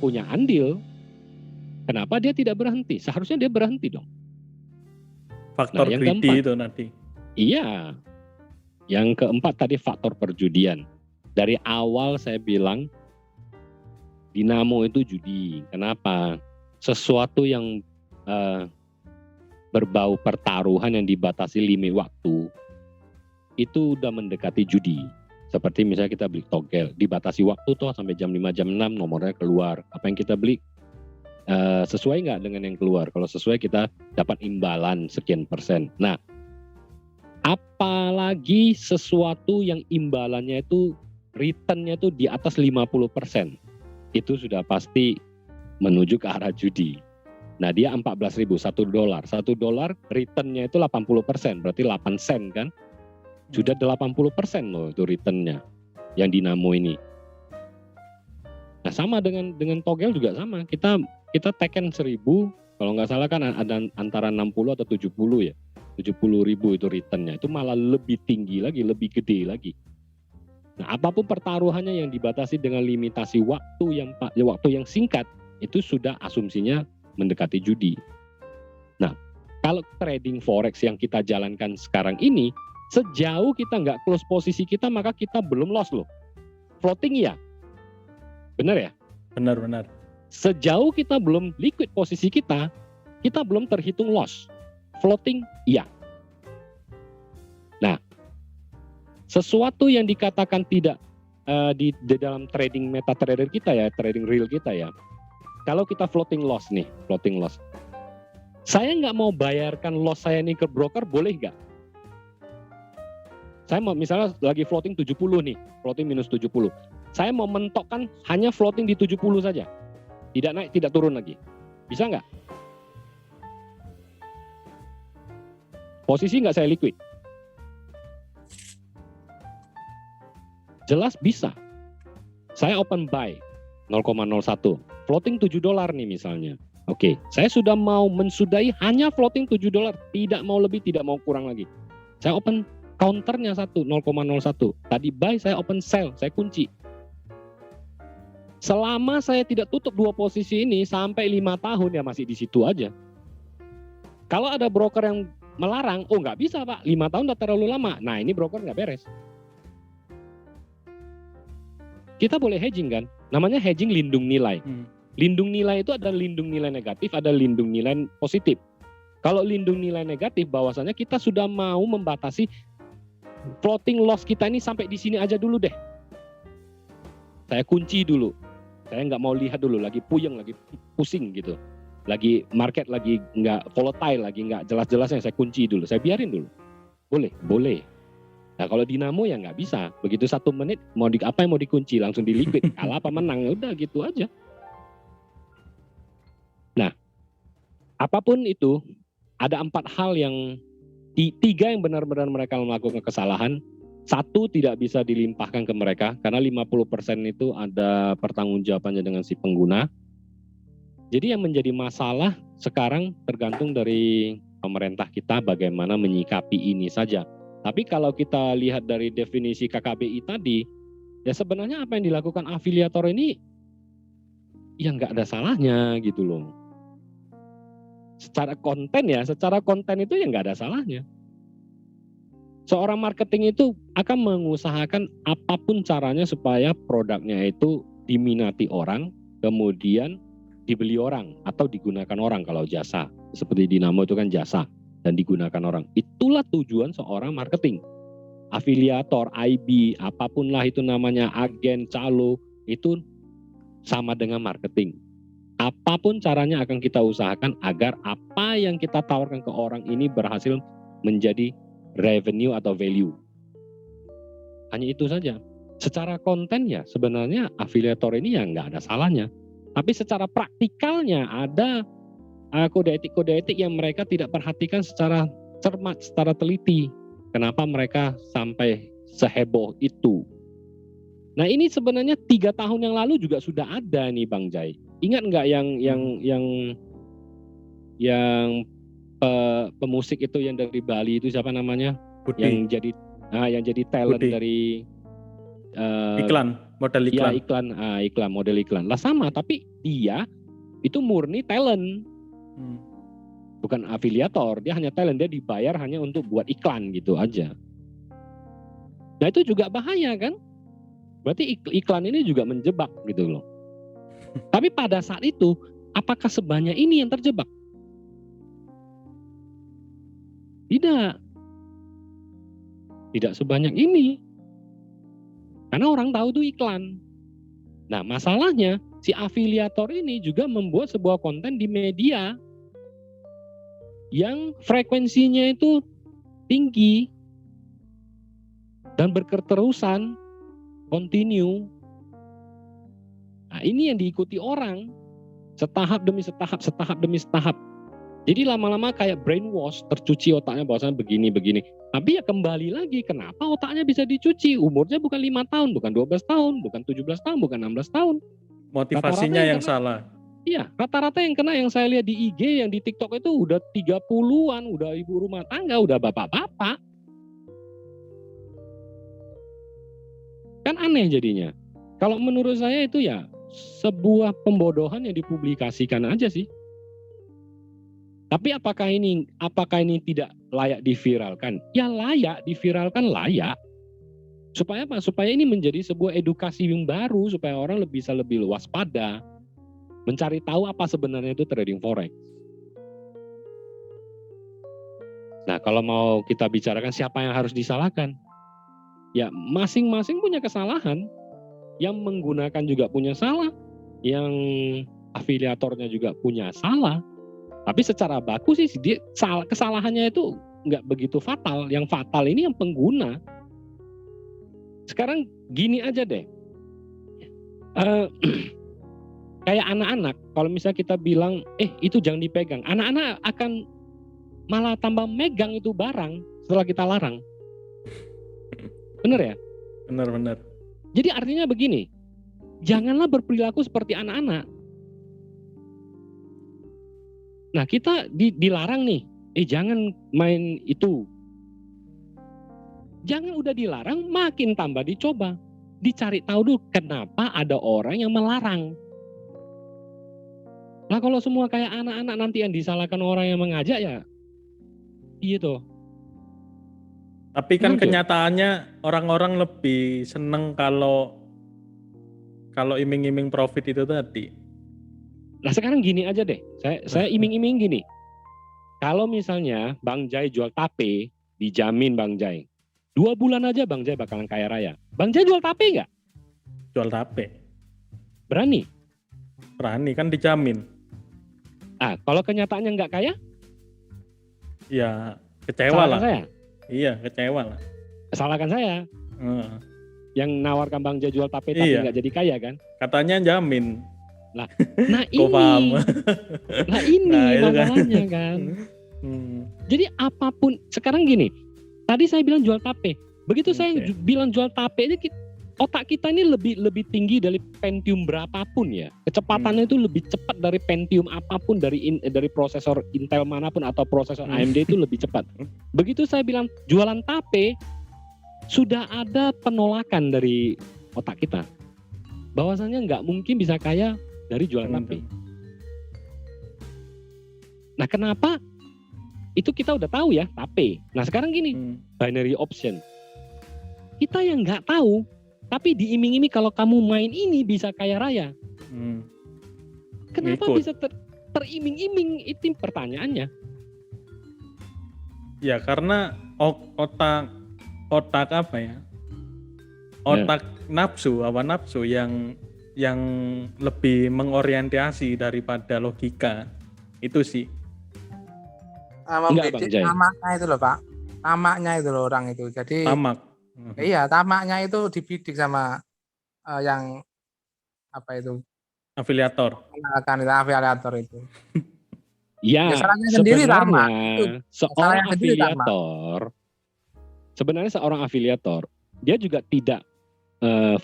punya andil. Kenapa dia tidak berhenti? Seharusnya dia berhenti dong. Faktor yang greedy keempat. itu nanti. Iya. Yang keempat tadi faktor perjudian. Dari awal saya bilang Dinamo itu judi. Kenapa? Sesuatu yang berbau pertaruhan yang dibatasi limit waktu itu udah mendekati judi. Seperti misalnya kita beli togel, dibatasi waktu tuh sampai jam 5, jam 6 nomornya keluar. Apa yang kita beli sesuai nggak dengan yang keluar? Kalau sesuai kita dapat imbalan sekian persen. Nah, apalagi sesuatu yang imbalannya itu returnnya itu di atas 50%, itu sudah pasti menuju ke arah judi. Nah, dia 14.000, $1 returnnya itu 80%, berarti 8 sen kan? Sudah 80% loh itu returnnya yang Dinamo ini. Nah, sama dengan togel juga sama. Kita teken 1.000, kalau nggak salah kan ada antara 60 atau 70 ya. 70.000 itu returnnya. Itu malah lebih tinggi lagi, lebih gede lagi. Nah, apapun pertaruhannya yang dibatasi dengan limitasi waktu yang singkat, itu sudah asumsinya mendekati judi. Nah, kalau trading forex yang kita jalankan sekarang ini, sejauh kita nggak close posisi kita, maka kita belum loss loh. Floating ya, benar ya? Benar-benar. Sejauh kita belum liquid posisi kita belum terhitung loss. Floating iya. Nah, sesuatu yang dikatakan tidak di dalam trading meta trader kita ya, trading real kita ya. Kalau kita floating loss, saya nggak mau bayarkan loss saya ini ke broker, boleh nggak? Saya mau misalnya lagi floating 70 nih, floating minus 70. Saya mau mentokkan hanya floating di 70 saja. Tidak naik, tidak turun lagi. Bisa nggak? Posisi nggak saya liquid? Jelas bisa. Saya open buy 0,01. Floating $7 nih misalnya. Oke, saya sudah mau mensudahi hanya floating $7. Tidak mau lebih, tidak mau kurang lagi. Saya open counternya 0,01. Tadi buy, saya open sell, saya kunci. Selama saya tidak tutup dua posisi ini sampai 5 tahun ya masih di situ aja. Kalau ada broker yang melarang, oh nggak bisa Pak, 5 tahun udah terlalu lama. Nah ini broker nggak beres. Kita boleh hedging kan, namanya hedging lindung nilai. Lindung nilai itu ada lindung nilai negatif, ada lindung nilai positif. Kalau lindung nilai negatif, bahwasanya kita sudah mau membatasi floating loss kita ini sampai di sini aja dulu deh. Saya kunci dulu. Saya nggak mau lihat dulu, lagi puyeng, lagi pusing gitu. Lagi market lagi nggak volatile, lagi nggak jelas-jelasnya, saya kunci dulu. Saya biarin dulu. Boleh. Nah kalau Dinamo ya nggak bisa. Begitu 1 menit, apa yang mau dikunci, langsung di liquid. Kalah apa menang, udah gitu aja. Nah, apapun itu, ada 4 hal yang, 3 yang benar-benar mereka melakukan kesalahan. 1 tidak bisa dilimpahkan ke mereka, karena 50% itu ada pertanggungjawabannya dengan si pengguna. Jadi yang menjadi masalah sekarang tergantung dari pemerintah kita bagaimana menyikapi ini saja. Tapi kalau kita lihat dari definisi KKBI tadi, ya sebenarnya apa yang dilakukan afiliator ini ya nggak ada salahnya gitu loh. Secara konten itu ya nggak ada salahnya. Seorang marketing itu akan mengusahakan apapun caranya supaya produknya itu diminati orang, kemudian dibeli orang atau digunakan orang kalau jasa. Seperti Dinamo itu kan jasa dan digunakan orang. Itulah tujuan seorang marketing. Afiliator, IB, apapun lah itu namanya, agen, calo, itu sama dengan marketing. Apapun caranya akan kita usahakan agar apa yang kita tawarkan ke orang ini berhasil menjadi revenue atau value. Hanya itu saja. Secara konten ya sebenarnya afiliator ini ya nggak ada salahnya. Tapi secara praktikalnya ada kode etik yang mereka tidak perhatikan secara cermat, secara teliti. Kenapa mereka sampai seheboh itu? Nah ini sebenarnya 3 tahun yang lalu juga sudah ada nih Bang Jai. Ingat nggak yang pemusik itu yang dari Bali itu siapa namanya? Budi. Yang jadi talent Budi. dari model iklan. Ya iklan, model iklan. Lah sama, tapi dia itu murni talent. Bukan afiliator, dia hanya talent, dia dibayar hanya untuk buat iklan gitu aja. Nah itu juga bahaya kan? Berarti iklan ini juga menjebak gitu loh. Tapi pada saat itu, apakah sebanyak ini yang terjebak? Tidak sebanyak ini. Karena orang tahu itu iklan. Nah masalahnya si afiliator ini juga membuat sebuah konten di media yang frekuensinya itu tinggi dan berketerusan, continue. Nah ini yang diikuti orang setahap demi setahap. Jadi lama-lama kayak brainwash, tercuci otaknya bahwasanya begini. Tapi ya kembali lagi, kenapa otaknya bisa dicuci? Umurnya bukan 5 tahun, bukan 12 tahun, bukan 17 tahun, bukan 16 tahun. Motivasinya yang salah. Iya, rata-rata yang kena yang saya lihat di IG, yang di TikTok itu udah 30-an, udah ibu rumah tangga, udah bapak-bapak. Kan aneh jadinya. Kalau menurut saya itu ya sebuah pembodohan yang dipublikasikan aja sih. Tapi apakah ini tidak layak diviralkan? Ya layak, diviralkan layak. Supaya apa? Supaya ini menjadi sebuah edukasi yang baru, supaya orang bisa lebih waspada, mencari tahu apa sebenarnya itu trading forex. Nah kalau mau kita bicarakan siapa yang harus disalahkan? Ya masing-masing punya kesalahan. Yang menggunakan juga punya salah, yang afiliatornya juga punya salah. Tapi secara baku sih dia kesalahannya itu nggak begitu fatal. Yang fatal ini yang pengguna. Sekarang gini aja deh. Kayak anak-anak, kalau misalnya kita bilang, itu jangan dipegang. Anak-anak akan malah tambah megang itu barang setelah kita larang. Bener ya? Benar. Jadi artinya begini, janganlah berperilaku seperti anak-anak. Nah kita dilarang nih, jangan main itu. Jangan udah dilarang, makin tambah dicoba. Dicari tahu dulu kenapa ada orang yang melarang. Nah kalau semua kayak anak-anak nanti yang disalahkan orang yang mengajak ya, gitu. Tapi kan kenyataannya orang-orang lebih seneng kalau iming-iming profit itu tadi. Nah sekarang gini aja deh, saya iming-iming gini. Kalau misalnya Bang Jai jual tape, dijamin Bang Jai 2 bulan aja Bang Jai bakalan kaya raya. Bang Jai jual tape nggak? Jual tape. Berani? Berani kan dijamin. Kalau kenyataannya nggak kaya? Ya kecewa lah. Saya? Iya kecewa lah. Salahkan saya. Yang nawarkan Bang Jai jual tape tapi nggak jadi kaya kan? Katanya jamin. Nah ini masalahnya kan. Jadi apapun sekarang gini, tadi saya bilang jual tape, begitu saya bilang jual tape aja otak kita ini lebih tinggi dari Pentium berapapun ya. Kecepatannya itu lebih cepat dari Pentium apapun, dari prosesor Intel manapun atau prosesor AMD itu lebih cepat. Begitu saya bilang jualan tape, sudah ada penolakan dari otak kita. Bahwasanya nggak mungkin bisa kaya dari jualan tape. Nah kenapa? Itu kita udah tahu ya, tape. Nah sekarang gini, binary option. Kita yang nggak tahu, tapi diiming-iming kalau kamu main ini bisa kaya raya. Kenapa Ngikut. bisa teriming-iming? Itu pertanyaannya. Ya karena otak apa ya? Otak nafsu, hawa nafsu yang lebih mengorientasi daripada logika. Itu sih. Enggak, Bang Jai. Tamaknya itu loh Pak. Tamaknya itu loh orang itu. Jadi Tamak. iya, tamaknya itu dibidik sama yang apa itu? Afiliator. Mengenalkan itu afiliator itu. Ya, Ya, salahnya sendiri tamak. seorang Salahnya sendiri sebenarnya seorang afiliator, dia juga tidak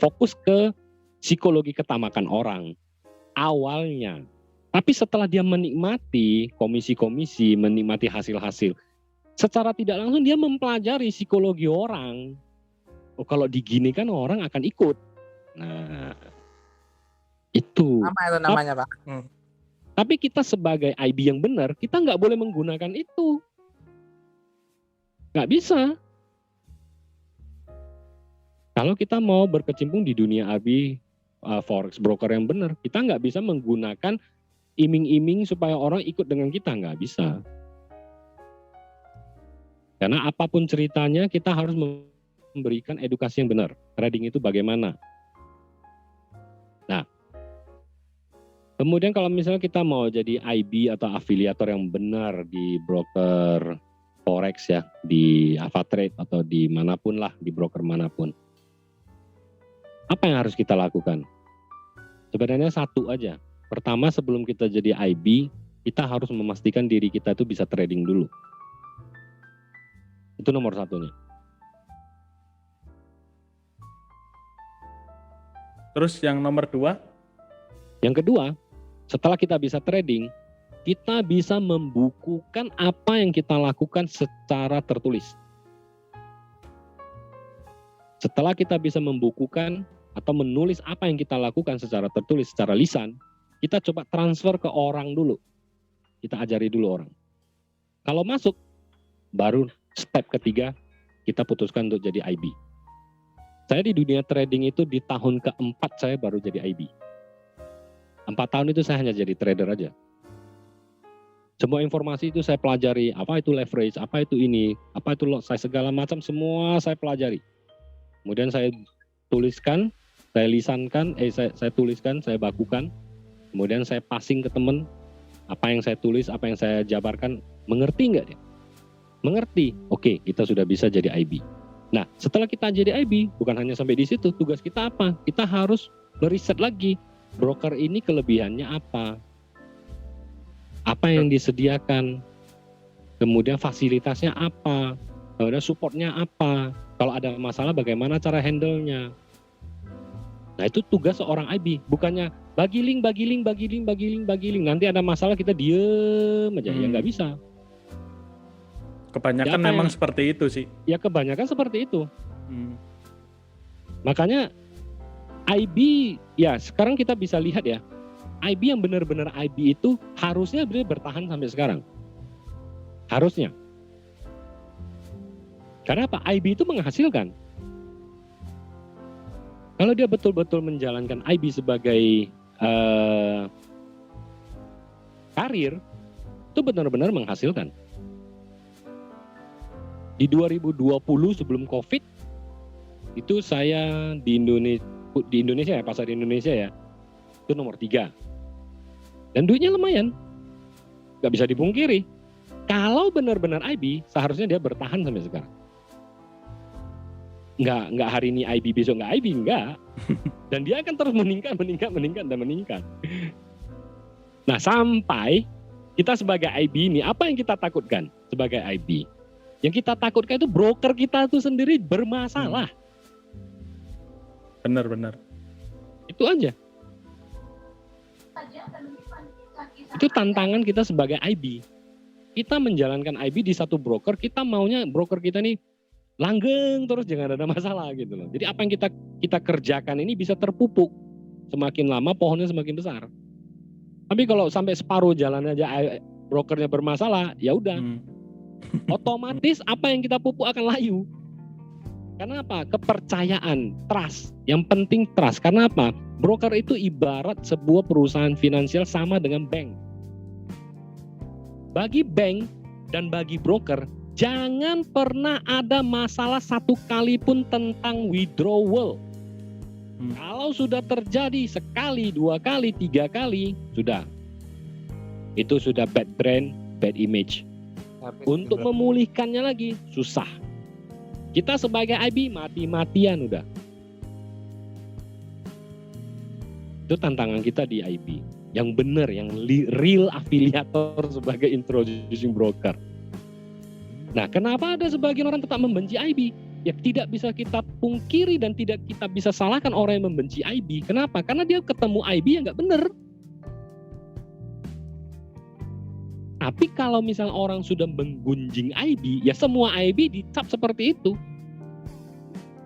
fokus ke psikologi ketamakan orang awalnya. Tapi setelah dia menikmati komisi-komisi, menikmati hasil-hasil, secara tidak langsung dia mempelajari psikologi orang. Oh, kalau diginikan orang akan ikut. Nah, itu. Sama itu namanya Pak. Tapi kita sebagai IB yang benar, kita nggak boleh menggunakan itu. Nggak bisa. Kalau kita mau berkecimpung di dunia IB, forex broker yang benar, kita nggak bisa menggunakan iming-iming supaya orang ikut dengan kita, nggak bisa. Karena apapun ceritanya, kita harus memberikan edukasi yang benar. Trading itu bagaimana? Nah, kemudian kalau misalnya kita mau jadi IB atau afiliator yang benar di broker forex ya, di AvaTrade atau di manapun lah, di broker manapun. Apa yang harus kita lakukan? Sebenarnya satu aja. Pertama, sebelum kita jadi IB, kita harus memastikan diri kita itu bisa trading dulu. Itu nomor satunya. Terus yang nomor 2? Yang kedua, setelah kita bisa trading, kita bisa membukukan apa yang kita lakukan secara tertulis. Setelah kita bisa membukukan atau menulis apa yang kita lakukan secara tertulis, secara lisan, kita coba transfer ke orang dulu. Kita ajari dulu orang. Kalau masuk, baru step ketiga, kita putuskan untuk jadi IB. Saya di dunia trading itu di tahun keempat saya baru jadi IB. 4 tahun itu saya hanya jadi trader aja. Semua informasi itu saya pelajari, apa itu leverage, apa itu ini, apa itu lot size, segala macam semua saya pelajari. Kemudian saya tuliskan, saya lisankan, saya tuliskan, saya bakukan. Kemudian saya passing ke teman, apa yang saya tulis, apa yang saya jabarkan, mengerti nggak dia? Mengerti, oke, kita sudah bisa jadi IB. Nah, setelah kita jadi IB, bukan hanya sampai di situ, tugas kita apa? Kita harus meriset lagi, broker ini kelebihannya apa? Apa yang disediakan? Kemudian fasilitasnya apa? Kemudian supportnya apa? Kalau ada masalah bagaimana cara handle-nya? Nah, itu tugas seorang IB, bukannya bagi link. Nanti ada masalah kita diem aja, ya nggak bisa. Kebanyakan Ya, memang seperti itu sih. Ya kebanyakan seperti itu. Makanya IB, ya sekarang kita bisa lihat ya, IB yang benar-benar IB itu harusnya bertahan sampai sekarang. Harusnya. Karena apa? IB itu menghasilkan. Kalau dia betul-betul menjalankan IB sebagai karir, itu benar-benar menghasilkan. Di 2020 sebelum COVID, itu saya di Indonesia ya, pasar di Indonesia ya, itu nomor 3. Dan duitnya lumayan, nggak bisa dipungkiri. Kalau benar-benar IB, seharusnya dia bertahan sampai sekarang. Nggak hari ini IB, besok nggak IB, nggak. Dan dia akan terus meningkat. Nah, sampai kita sebagai IB ini, apa yang kita takutkan sebagai IB? Yang kita takutkan itu broker kita itu sendiri bermasalah. Benar. Itu aja. Itu tantangan kita sebagai IB. Kita menjalankan IB di satu broker, kita maunya broker kita nih langgeng terus, jangan ada masalah gitu loh. Jadi apa yang kita kerjakan ini bisa terpupuk. Semakin lama pohonnya semakin besar. Tapi kalau sampai separuh jalan aja brokernya bermasalah, ya udah. Otomatis apa yang kita pupuk akan layu. Karena apa? Kepercayaan, trust. Yang penting trust. Karena apa? Broker itu ibarat sebuah perusahaan finansial sama dengan bank. Bagi bank dan bagi broker, jangan pernah ada masalah satu kali pun tentang withdrawal. Kalau sudah terjadi sekali, 2 kali, 3 kali, sudah. Itu sudah bad brand, bad image. Untuk memulihkannya lagi, susah. Kita sebagai IB mati-matian udah. Itu tantangan kita di IB. Yang benar, yang real afiliator sebagai introducing broker. Nah, kenapa ada sebagian orang tetap membenci IB? Ya tidak bisa kita pungkiri dan tidak kita bisa salahkan orang yang membenci IB. Kenapa? Karena dia ketemu IB yang nggak benar. Tapi kalau misalnya orang sudah menggunjing IB, ya semua IB dicap seperti itu.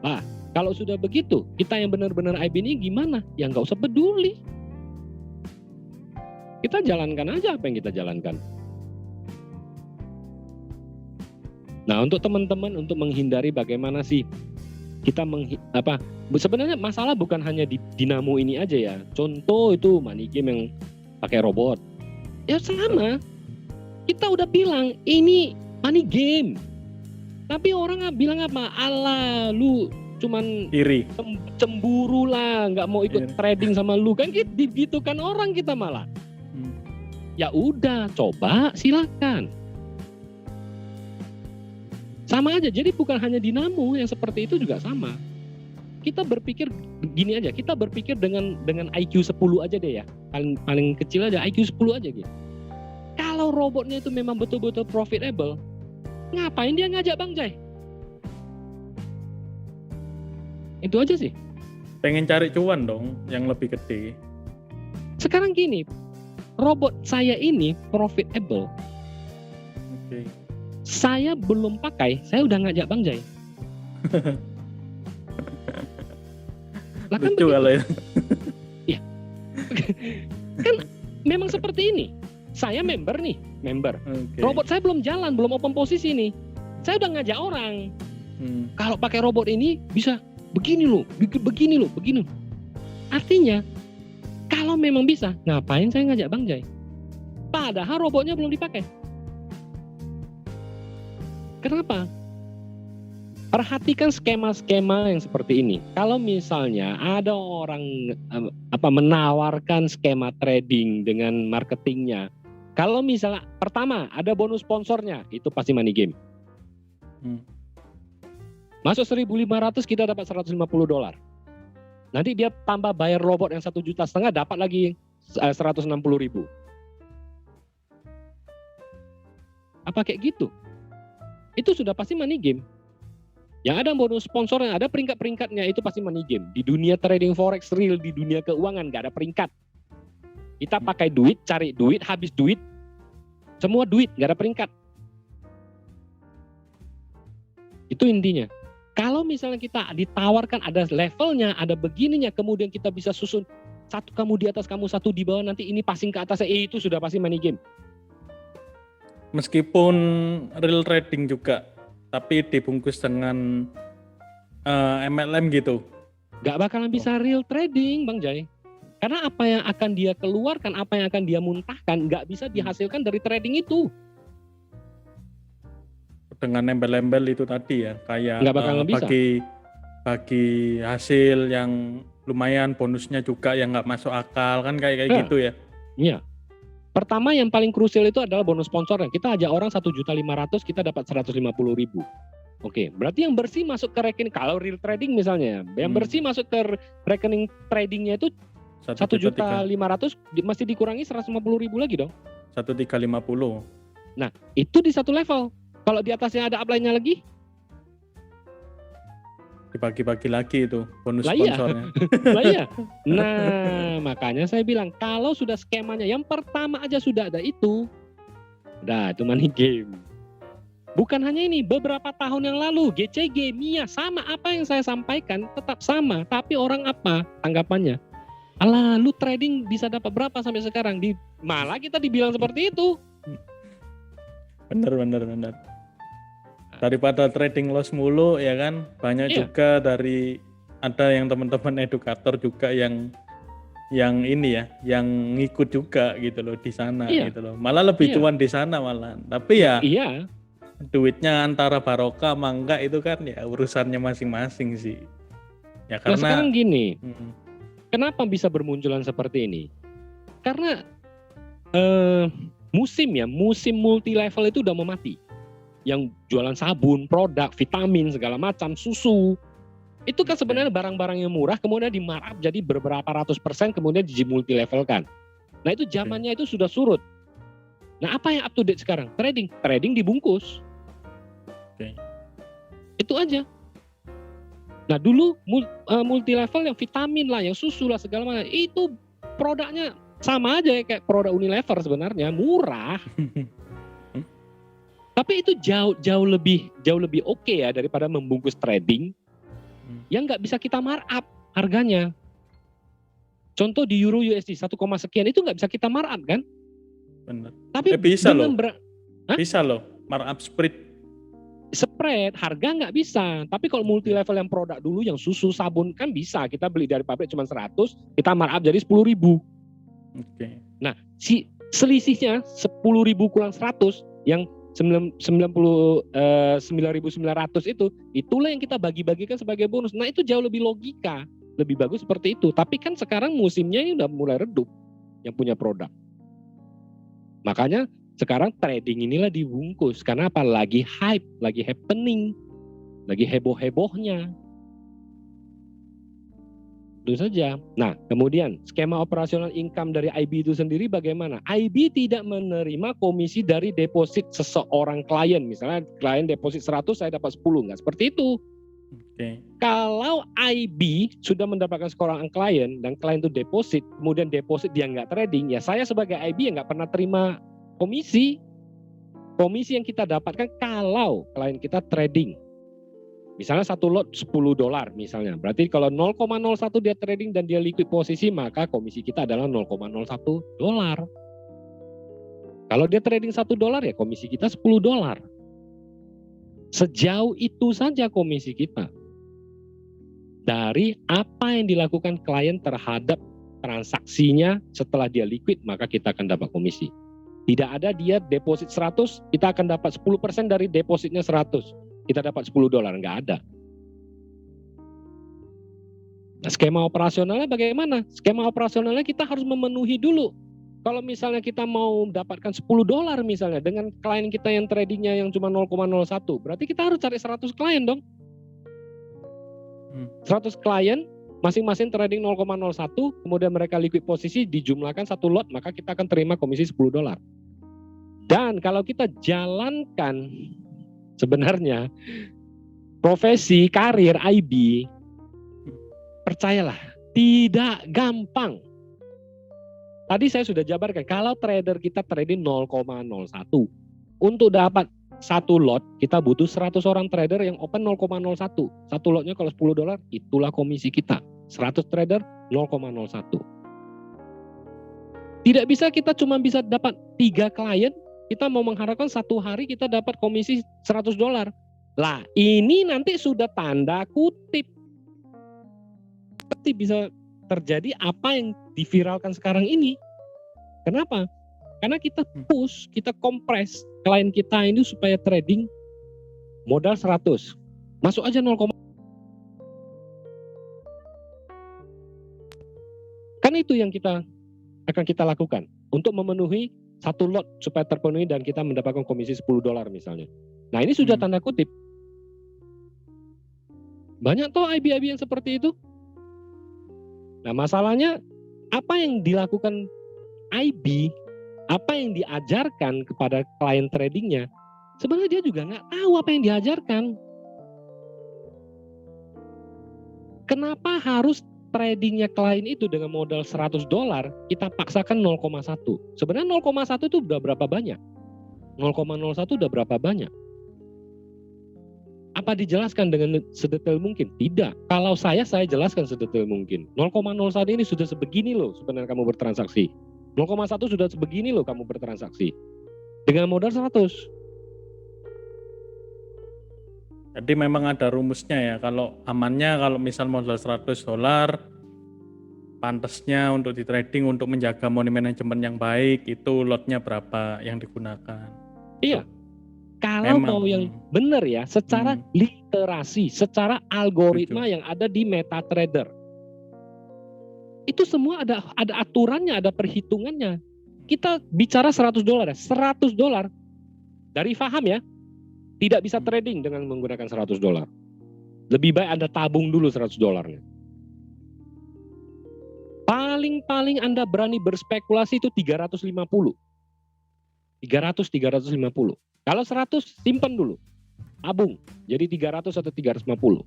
Nah, kalau sudah begitu, kita yang benar-benar IB ini gimana? Ya nggak usah peduli. Kita jalankan aja apa yang kita jalankan. Nah, untuk teman-teman untuk menghindari bagaimana sih kita sebenarnya masalah bukan hanya di dinamo ini aja ya. Contoh itu money game yang pakai robot. Ya sama. Kita udah bilang ini money game. Tapi orang bilang apa? Alah, lu cuman iri, cemburu lah, nggak mau ikut trading sama lu kan gitu kan orang kita malah. Ya udah, coba silakan. Sama aja, jadi bukan hanya dinamo yang seperti itu juga sama. Kita berpikir gini aja, kita berpikir dengan IQ 10 aja deh ya. Paling kecil aja IQ 10 aja gitu. Kalau robotnya itu memang betul-betul profitable, ngapain dia ngajak Bang Jai? Itu aja sih. Pengen cari cuan dong yang lebih gede. Sekarang gini, robot saya ini profitable. Oke. Saya belum pakai, saya udah ngajak Bang Jai. Lah kan lucu kalau ya. Iya. Kan memang seperti ini. Saya member nih, member. Okay. Robot saya belum jalan, belum open posisi nih. Saya udah ngajak orang. Kalau pakai robot ini bisa begini loh, begini loh, begini. Artinya kalau memang bisa, ngapain saya ngajak Bang Jai? Padahal robotnya belum dipakai. Kenapa? Perhatikan skema-skema yang seperti ini. Kalau misalnya ada orang menawarkan skema trading dengan marketingnya, kalau misalnya pertama ada bonus sponsornya, itu pasti money game. Masuk 1.500 kita dapat $150. Nanti dia tambah bayar robot yang 1,5 juta dapat lagi 160.000. Apa kayak gitu? Itu sudah pasti money game. Yang ada bonus sponsor, yang ada peringkat-peringkatnya, itu pasti money game. Di dunia trading forex real, di dunia keuangan gak ada peringkat. Kita pakai duit, cari duit, habis duit, semua duit, gak ada peringkat. Itu intinya. Kalau misalnya kita ditawarkan ada levelnya, ada begininya, kemudian kita bisa susun satu kamu di atas, kamu satu di bawah, nanti ini passing ke atasnya, itu sudah pasti money game. Meskipun real trading juga, tapi dibungkus dengan MLM gitu. Gak bakalan bisa real trading, Bang Jai. Karena apa yang akan dia keluarkan, apa yang akan dia muntahkan, gak bisa dihasilkan dari trading itu. Dengan embel-embel itu tadi ya, kayak Nggak bakalan bisa. bagi hasil yang lumayan, bonusnya juga yang nggak masuk akal kan kayak Ya. gitu ya. Iya. Pertama yang paling krusial itu adalah bonus sponsornya. Kita ajak orang 1.500.000, kita dapat 150.000. Oke, berarti yang bersih masuk ke rekening, kalau real trading misalnya, yang bersih masuk ke rekening tradingnya itu 1.500.000 masih dikurangi 150.000 lagi dong. 1.350. Nah, itu di satu level. Kalau di atasnya ada upline-nya lagi, Dibagi-bagi lagi itu bonus Lah iya. sponsornya. Lah iya. Nah, makanya saya bilang kalau sudah skemanya yang pertama aja sudah ada itu, udah itu money game. Bukan hanya ini, beberapa tahun yang lalu GCG, Mia sama apa yang saya sampaikan tetap sama, tapi orang apa tanggapannya? Alah, lu trading bisa dapat berapa sampai sekarang? Malah kita dibilang seperti itu. Bener. Daripada trading loss mulu ya kan, banyak Iya. juga dari ada yang teman-teman edukator juga yang ini ya, yang ngikut juga gitu loh di sana Iya. gitu loh. Malah lebih Iya. cuan di sana malah. Tapi ya Iya, duitnya antara barokah sama enggak itu kan ya urusannya masing-masing sih. Ya nah sekarang karena gini, kenapa bisa bermunculan seperti ini? Karena musim multi level itu udah mau mati. Yang jualan sabun, produk, vitamin, segala macam, susu. Itu kan sebenarnya barang-barang yang murah kemudian di markup jadi beberapa ratus %, kemudian di multi level kan. Nah itu zamannya itu sudah surut. Nah apa yang up to date sekarang? Trading dibungkus. Oke. Itu aja. Nah dulu multi level yang vitamin lah, yang susu lah segala macam, itu produknya sama aja kayak produk Unilever sebenarnya, murah. Tapi itu jauh lebih oke ya daripada membungkus trading yang nggak bisa kita markup harganya. Contoh di Euro USD 1, sekian itu nggak bisa kita markup kan? Bener. Tapi Bisa loh. Hah? Bisa loh markup spread harga nggak bisa. Tapi kalau multi level yang produk dulu yang susu, sabun kan bisa. Kita beli dari pabrik cuma 100, kita markup jadi 10.000. Oke. Nah, si selisihnya 10.000 kurang 100 yang 9.900 itulah yang kita bagi-bagikan sebagai bonus. Nah itu jauh lebih logika, lebih bagus seperti itu. Tapi kan sekarang musimnya ini udah mulai redup yang punya produk. Makanya sekarang trading inilah dibungkus. Karena apa? Lagi hype, lagi happening, lagi heboh-hebohnya. Itu saja. Nah, kemudian skema operasional income dari IB itu sendiri bagaimana? IB tidak menerima komisi dari deposit seseorang klien. Misalnya klien deposit 100, saya dapat 10. Nggak seperti itu. Oke. Kalau IB sudah mendapatkan seorang klien dan klien itu deposit, kemudian deposit dia nggak trading, ya saya sebagai IB yang nggak pernah terima komisi. Komisi yang kita dapatkan kalau klien kita trading. Misalnya satu lot $10 misalnya. Berarti kalau 0,01 dia trading dan dia liquid posisi, maka komisi kita adalah $0,01. Kalau dia trading $1 ya komisi kita $10. Sejauh itu saja komisi kita. Dari apa yang dilakukan klien terhadap transaksinya setelah dia liquid, maka kita akan dapat komisi. Tidak ada dia deposit 100, kita akan dapat 10% dari depositnya 100. Kita dapat $10, nggak ada. Nah, skema operasionalnya bagaimana? Skema operasionalnya kita harus memenuhi dulu. Kalau misalnya kita mau dapatkan $10 misalnya dengan klien kita yang tradingnya yang cuma 0,01, berarti kita harus cari 100 klien dong. 100 klien, masing-masing trading 0,01, kemudian mereka liquid posisi dijumlahkan satu lot, maka kita akan terima komisi $10. Dan kalau kita jalankan sebenarnya profesi karir IB, percayalah tidak gampang. Tadi saya sudah jabarkan kalau trader kita trading 0,01 untuk dapat satu lot kita butuh 100 orang trader yang open 0,01. Satu lotnya kalau $10 itulah komisi kita. 100 trader 0,01. Tidak bisa kita cuma bisa dapat 3 klien. Kita mau mengharapkan satu hari kita dapat komisi $100. Lah ini nanti sudah tanda kutip. Pasti bisa terjadi apa yang diviralkan sekarang ini. Kenapa? Karena kita push, kita kompres klien kita ini supaya trading modal 100. Masuk aja 0, kan itu yang akan kita lakukan untuk memenuhi satu lot supaya terpenuhi dan kita mendapatkan komisi $10 misalnya. Nah ini sudah tanda kutip. Banyak toh IB-IB yang seperti itu. Nah masalahnya apa yang dilakukan IB, apa yang diajarkan kepada klien tradingnya, sebenarnya dia juga nggak tahu apa yang diajarkan. Kenapa harus tradingnya klien itu dengan modal $100 kita paksakan 0,1? Sebenarnya 0,1 itu udah berapa banyak? 0,01 udah berapa banyak? Apa dijelaskan dengan sedetail mungkin? Tidak. Kalau saya jelaskan sedetail mungkin. 0,01 ini sudah sebegini loh sebenarnya kamu bertransaksi. 0,1 sudah sebegini loh kamu bertransaksi. Dengan modal 100. Jadi memang ada rumusnya ya. Kalau amannya kalau misal modal $100, pantasnya untuk di trading untuk menjaga money management yang baik itu lotnya berapa yang digunakan. Iya. Kalau Memang. mau yang benar ya, secara literasi, secara algoritma yang ada di MetaTrader. Itu semua ada aturannya, ada perhitungannya. Kita bicara $100 ya, $100 dari faham ya, tidak bisa trading dengan menggunakan $100. Lebih baik Anda tabung dulu $100-nya. Paling Anda berani berspekulasi itu 350. 350. Kalau 100 simpan dulu. Tabung. Jadi 300 atau 350.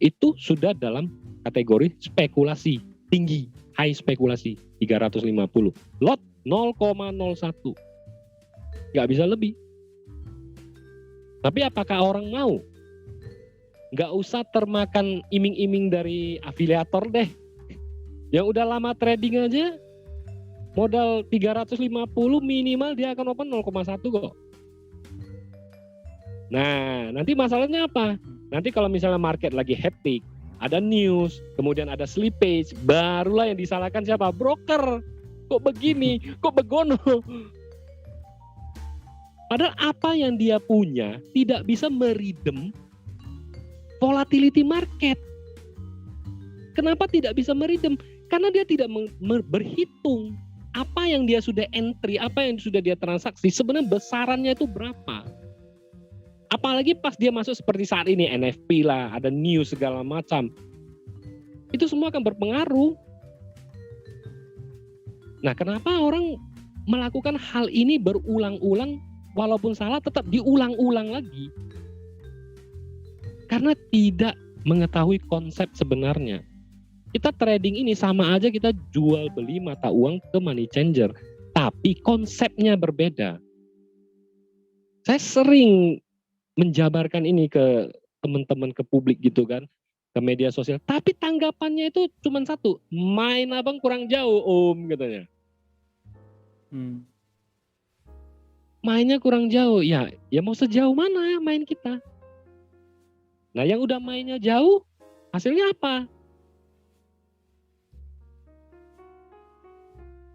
Itu sudah dalam kategori spekulasi tinggi, high spekulasi 350. Lot 0,01. Nggak bisa lebih. Tapi apakah orang mau? Nggak usah termakan iming-iming dari afiliator deh. Yang udah lama trading aja, modal 350 minimal dia akan open 0,1 kok. Nah, nanti masalahnya apa? Nanti kalau misalnya market lagi hectic, ada news, kemudian ada slippage, barulah yang disalahkan siapa? Broker. Kok begini? Kok begono? Padahal apa yang dia punya tidak bisa meridem volatility market. Kenapa tidak bisa meridem? Karena dia tidak berhitung apa yang dia sudah entry, apa yang sudah dia transaksi, sebenarnya besarannya itu berapa. Apalagi pas dia masuk seperti saat ini, NFP lah, ada news segala macam. Itu semua akan berpengaruh. Nah, kenapa orang melakukan hal ini berulang-ulang, walaupun salah tetap diulang-ulang lagi? Karena tidak mengetahui konsep sebenarnya. Kita trading ini sama aja kita jual beli mata uang ke money changer, tapi konsepnya berbeda. Saya sering menjabarkan ini ke teman-teman, ke publik gitu kan, ke media sosial, tapi tanggapannya itu cuma satu, main abang kurang jauh om katanya. Mainnya kurang jauh, ya mau sejauh mana main kita? Nah yang udah mainnya jauh, hasilnya apa?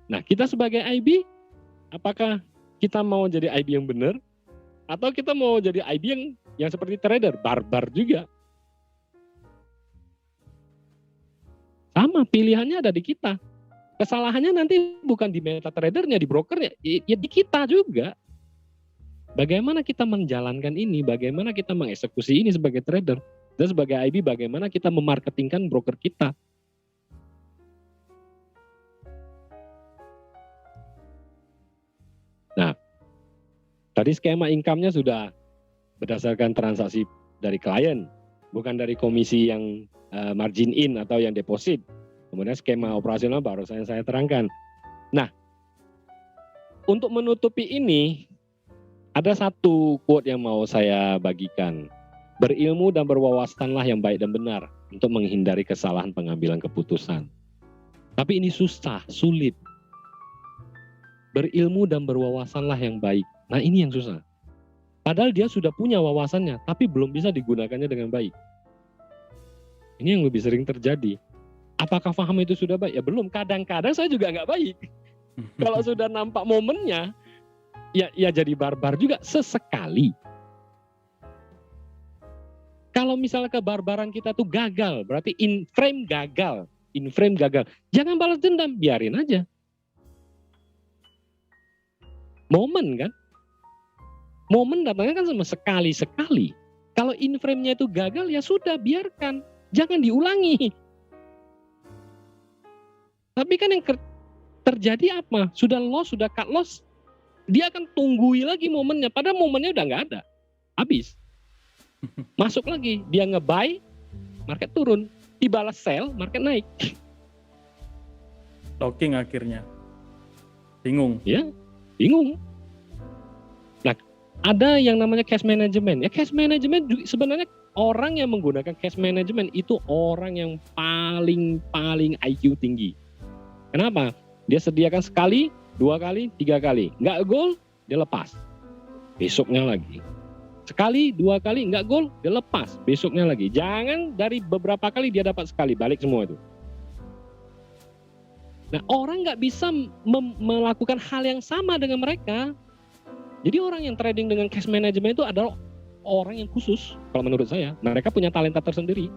Nah, kita sebagai IB, apakah kita mau jadi IB yang benar? Atau kita mau jadi IB yang seperti trader, barbar juga? Sama, pilihannya ada di kita. Kesalahannya nanti bukan di MetaTrader-nya, di brokernya, ya di kita juga. Bagaimana kita menjalankan ini, bagaimana kita mengeksekusi ini sebagai trader, dan sebagai IB bagaimana kita memarketingkan broker kita. Nah, tadi skema income-nya sudah berdasarkan transaksi dari klien, bukan dari komisi yang margin in atau yang deposit. Kemudian skema operasional baru saya terangkan. Nah, untuk menutupi ini, ada satu quote yang mau saya bagikan. Berilmu dan berwawasanlah yang baik dan benar untuk menghindari kesalahan pengambilan keputusan. Tapi ini susah, sulit. Berilmu dan berwawasanlah yang baik. Nah ini yang susah. Padahal dia sudah punya wawasannya, tapi belum bisa digunakannya dengan baik. Ini yang lebih sering terjadi. Apakah paham itu sudah baik? Ya belum. Kadang-kadang saya juga nggak baik. Kalau sudah nampak momennya, ya jadi barbar juga sesekali. Kalau misalnya kebarbaran kita tuh gagal, berarti in frame gagal. Jangan balas dendam, biarin aja. Momen kan? Momen datangnya kan sama sekali-sekali. Kalau in frame-nya itu gagal, ya sudah biarkan. Jangan diulangi. Tapi kan yang terjadi apa? Sudah loss, sudah cut loss. Dia akan tunggui lagi momennya. Padahal momennya udah nggak ada. Habis. Masuk lagi. Dia nge-buy. market turun. Dibalas sell, market naik. Talking akhirnya. Bingung. Ya, bingung. Nah, ada yang namanya cash management. Ya cash management sebenarnya orang yang menggunakan cash management itu orang yang paling IQ tinggi. Kenapa? Dia sediakan sekali, 2 kali, 3 kali. Nggak gol, dia lepas. Besoknya lagi. Sekali, 2 kali, nggak gol, dia lepas. Besoknya lagi. Jangan dari beberapa kali dia dapat sekali, balik semua itu. Nah, orang nggak bisa melakukan hal yang sama dengan mereka. Jadi orang yang trading dengan cash management itu adalah orang yang khusus, kalau menurut saya. Mereka punya talenta tersendiri.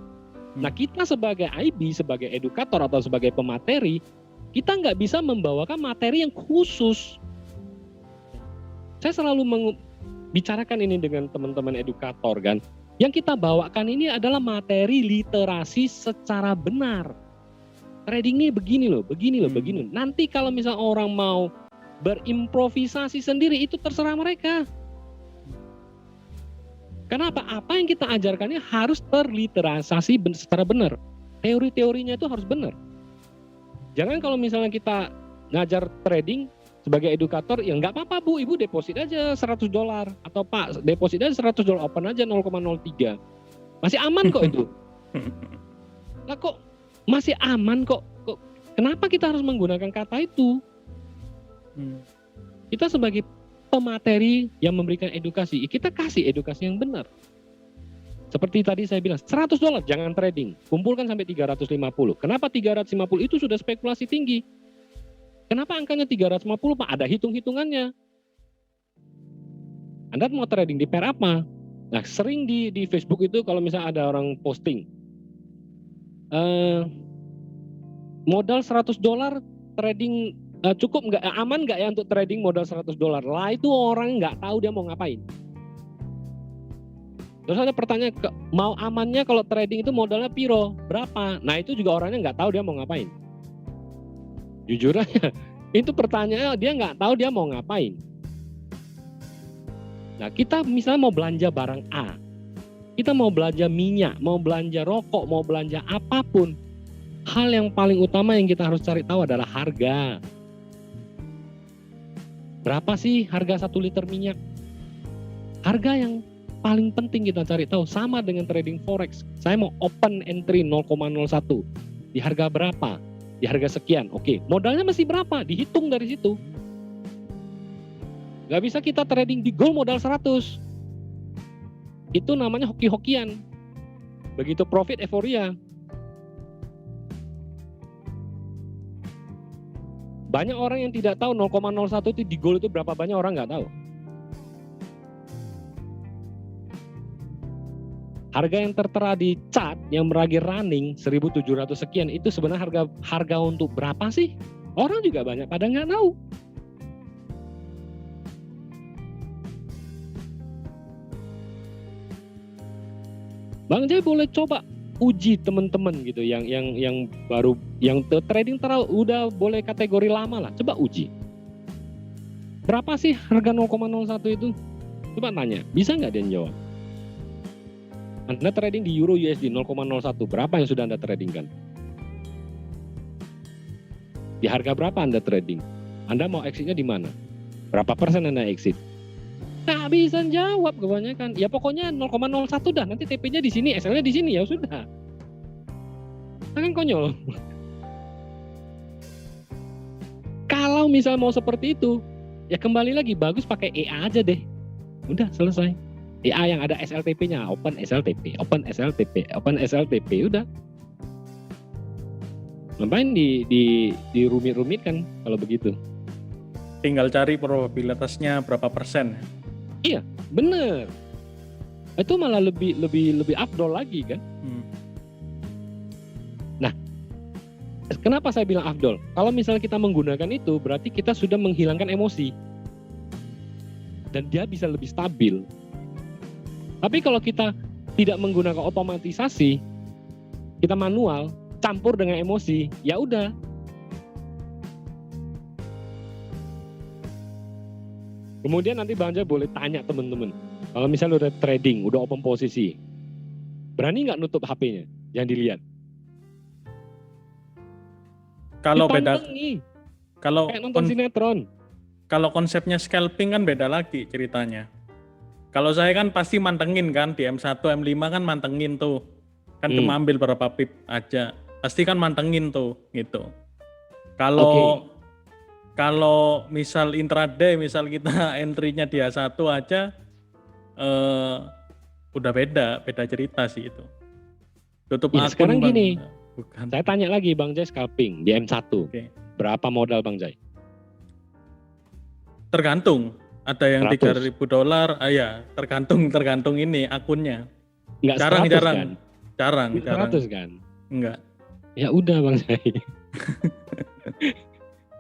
Nah, kita sebagai IB, sebagai edukator atau sebagai pemateri, kita nggak bisa membawakan materi yang khusus. Saya selalu bicarakan ini dengan teman-teman edukator kan. Yang kita bawakan ini adalah materi literasi secara benar. Trading ini begini loh. Nanti kalau misal orang mau berimprovisasi sendiri itu terserah mereka. Kenapa? Apa yang kita ajarkannya harus terliterasi secara benar. Teori-teorinya itu harus benar. Jangan kalau misalnya kita ngajar trading sebagai edukator, ya nggak apa-apa Bu, Ibu deposit aja $100 atau Pak deposit aja $100, open aja 0,03. Masih aman kok itu. Lah kok masih aman kok? Kenapa kita harus menggunakan kata itu? Kita sebagai pemateri yang memberikan edukasi, kita kasih edukasi yang benar. Seperti tadi saya bilang, $100 jangan trading, kumpulkan sampai 350. Kenapa 350? Itu sudah spekulasi tinggi. Kenapa angkanya 350 Pak? Ada hitung-hitungannya. Anda mau trading di pair apa? Nah, sering di Facebook itu kalau misalnya ada orang posting, modal $100 trading cukup nggak, aman nggak ya untuk trading modal $100? Lah itu orang nggak tahu dia mau ngapain. Terus ada pertanyaan, mau amannya kalau trading itu modalnya piro? Berapa? Nah itu juga orangnya nggak tahu dia mau ngapain. Jujur aja, itu pertanyaannya dia nggak tahu dia mau ngapain. Nah kita misalnya mau belanja barang A, kita mau belanja minyak, mau belanja rokok, mau belanja apapun, hal yang paling utama yang kita harus cari tahu adalah harga. Berapa sih harga 1 liter minyak? Harga yang paling penting kita cari tahu. Sama dengan trading forex. Saya mau open entry 0,01. Di harga berapa? Di harga sekian. Oke, modalnya masih berapa? Dihitung dari situ. Gak bisa kita trading di gold modal 100. Itu namanya hoki-hokian. Begitu profit euforia. Banyak orang yang tidak tahu 0,01 itu di gold itu berapa banyak orang nggak tahu. Harga yang tertera di chart yang lagi running 1.700 sekian itu sebenarnya harga untuk berapa sih? Orang juga banyak pada nggak tahu. Bang Jay boleh coba uji teman-teman gitu yang baru yang trading udah boleh kategori lama lah, coba uji. Berapa sih harga 0,01 itu? Coba tanya, bisa nggak dia jawab? Anda trading di Euro USD 0,01, berapa yang sudah Anda tradingkan? Di harga berapa Anda trading? Anda mau exitnya di mana? Berapa persen Anda exit? Nggak bisa jawab kebanyakan. Ya pokoknya 0,01 dah, nanti TP-nya di sini, SL-nya di sini, ya sudah. Kan konyol. Kalau misal mau seperti itu, ya kembali lagi bagus pakai EA aja deh. Udah selesai. EA yang ada SLTP-nya, open SLTP, open SLTP, open SLTP, udah. Ngapain di rumit-rumitkan kalau begitu? Tinggal cari probabilitasnya berapa persen. Iya, bener. Itu malah lebih afdol lagi kan? Nah, kenapa saya bilang afdol? Kalau misalnya kita menggunakan itu, berarti kita sudah menghilangkan emosi. Dan dia bisa lebih stabil. Tapi kalau kita tidak menggunakan otomatisasi, kita manual, campur dengan emosi, ya udah. Kemudian nanti Bang Jay boleh tanya teman-teman, kalau misalnya udah trading, udah open posisi, berani nggak nutup HP-nya? yang dilihat. Kalau beda, Dipantengi, kalau kayak nonton sinetron. kalau konsepnya scalping kan beda lagi ceritanya. Kalau saya kan pasti mantengin kan di M1, M5 kan mantengin tuh. Kan cuma ambil berapa pip aja. Pasti kan mantengin tuh gitu. Kalau misal intraday, misal kita entry-nya di A1 aja udah beda cerita sih itu. Tutup Ya, akun sekarang Bang. gini. Bukan. Saya tanya lagi Bang Jai scalping di M1. Oke. Berapa modal Bang Jai? Tergantung. Ada yang 100. $3.000, ya tergantung ini akunnya. Enggak 100 kan? Jarang. 100 kan? Enggak. Ya udah Bang Jai.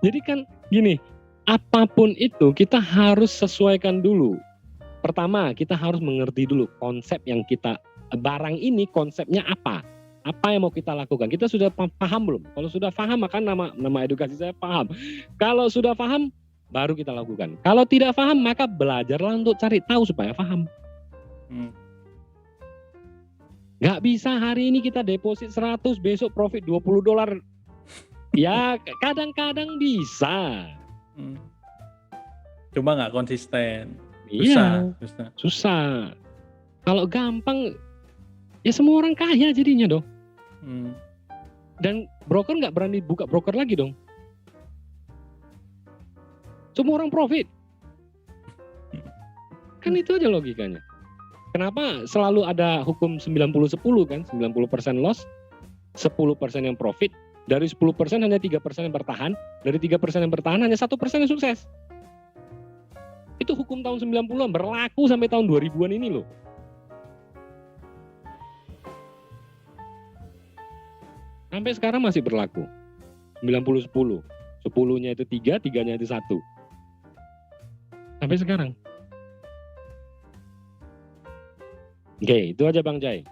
Jadi kan gini, apapun itu kita harus sesuaikan dulu. Pertama, kita harus mengerti dulu konsep yang kita, barang ini konsepnya apa? Apa yang mau kita lakukan? Kita sudah paham belum? Kalau sudah paham, maka nama edukasi saya paham. Kalau sudah paham, baru kita lakukan. Kalau tidak paham, maka belajarlah untuk cari tahu supaya paham. Nggak bisa hari ini kita deposit 100, besok profit $20. Ya kadang-kadang bisa. Cuma nggak konsisten. Iya, susah. Kalau gampang, ya semua orang kaya jadinya dong. Dan broker nggak berani buka broker lagi dong. Semua orang profit. Kan itu aja logikanya. Kenapa selalu ada hukum 90-10 kan? 90% loss, 10% yang profit. Dari 10% hanya 3% yang bertahan. Dari 3% yang bertahan hanya 1% yang sukses. Itu hukum tahun 90-an berlaku sampai tahun 2000-an ini loh. Sampai sekarang masih berlaku. 90-10. 10-nya itu 3, 3-nya itu 1. Sampai sekarang. Oke, itu aja Bang Jai.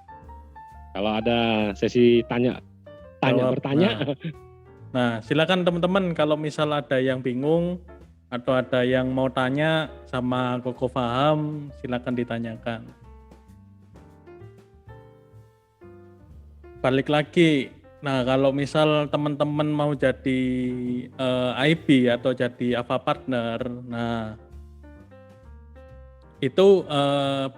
Kalau ada sesi bertanya. Nah, silakan teman-teman kalau misal ada yang bingung atau ada yang mau tanya sama Koko Faham, silakan ditanyakan. Balik lagi. Nah, kalau misal teman-teman mau jadi IB atau jadi Ava Partner, nah itu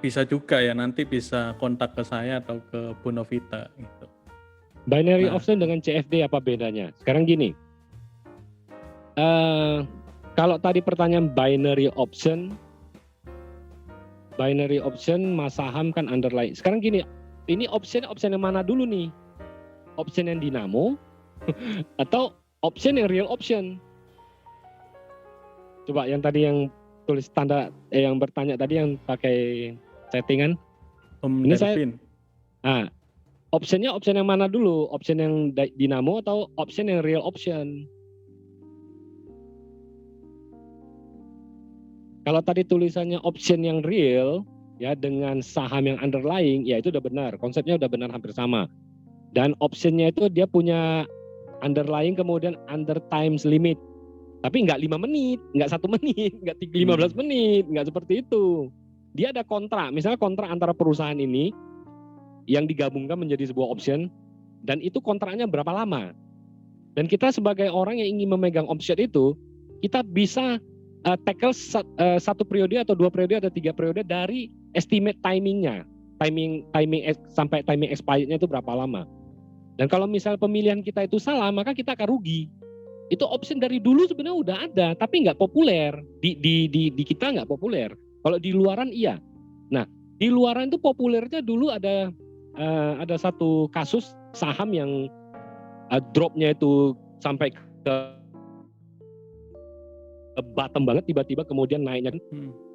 bisa juga ya, nanti bisa kontak ke saya atau ke Bu Novita gitu. Binary option dengan CFD apa bedanya? Sekarang gini, kalau tadi pertanyaan binary option mas saham kan underlying. Sekarang gini, ini option yang mana dulu nih? Option yang dinamo atau option yang real option? Coba yang tadi yang tulis tanda yang bertanya tadi yang pakai settingan. Ini Delvin. Optionnya option yang mana dulu? Option yang dinamo atau option yang real option? Kalau tadi tulisannya option yang real ya dengan saham yang underlying, ya itu udah benar. Konsepnya udah benar hampir sama. Dan optionnya itu dia punya underlying kemudian under times limit. Tapi nggak 5 menit, nggak 1 menit, nggak 15 menit, nggak seperti itu. Dia ada kontrak, misalnya kontrak antara perusahaan ini yang digabungkan menjadi sebuah option, dan itu kontraknya berapa lama. Dan kita sebagai orang yang ingin memegang option itu, kita bisa tackle 1 periode atau 2 periode atau 3 periode dari estimate timingnya. Timing sampai timing expirednya itu berapa lama. Dan kalau misal pemilihan kita itu salah, maka kita akan rugi. Itu option dari dulu sebenarnya udah ada, tapi nggak populer. Di kita nggak populer. Kalau di luaran iya. Nah, di luaran itu populernya dulu ada satu kasus saham yang dropnya itu sampai ke bottom banget, tiba-tiba kemudian naiknya.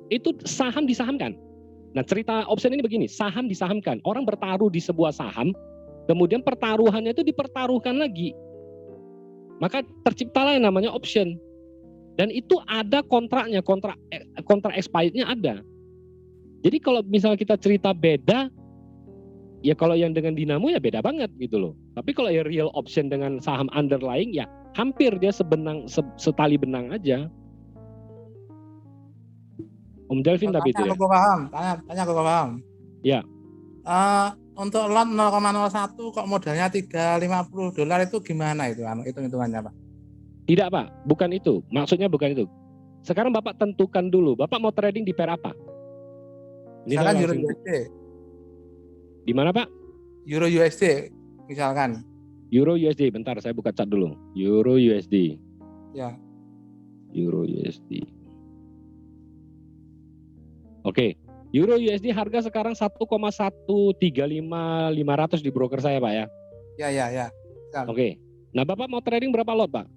Itu saham disahamkan. Nah, cerita option ini begini, saham disahamkan. Orang bertaruh di sebuah saham, kemudian pertaruhannya itu dipertaruhkan lagi. Maka terciptalah yang namanya option. Dan itu ada kontraknya, kontrak expirednya ada. Jadi kalau misalnya kita cerita beda, ya kalau yang dengan dinamo ya beda banget gitu loh. Tapi kalau yang real option dengan saham underlying ya hampir dia setali benang aja. Om Delvin tapi itu ya. Tanya aku paham. Ya. untuk lot 0,01 kok modalnya $350 itu gimana itu hitung-hitungannya Pak? Tidak Pak, bukan itu. Maksudnya bukan itu. Sekarang Bapak tentukan dulu, Bapak mau trading di pair apa? Ini Misalkan saya Euro langsung, USD, di mana Pak? Euro USD misalkan. Euro USD, bentar saya buka cat dulu. Euro USD. Ya. Euro USD. Oke, Euro USD harga sekarang 1,135500 di broker saya Pak ya. Ya. Oke. Nah, Bapak mau trading berapa lot, Pak?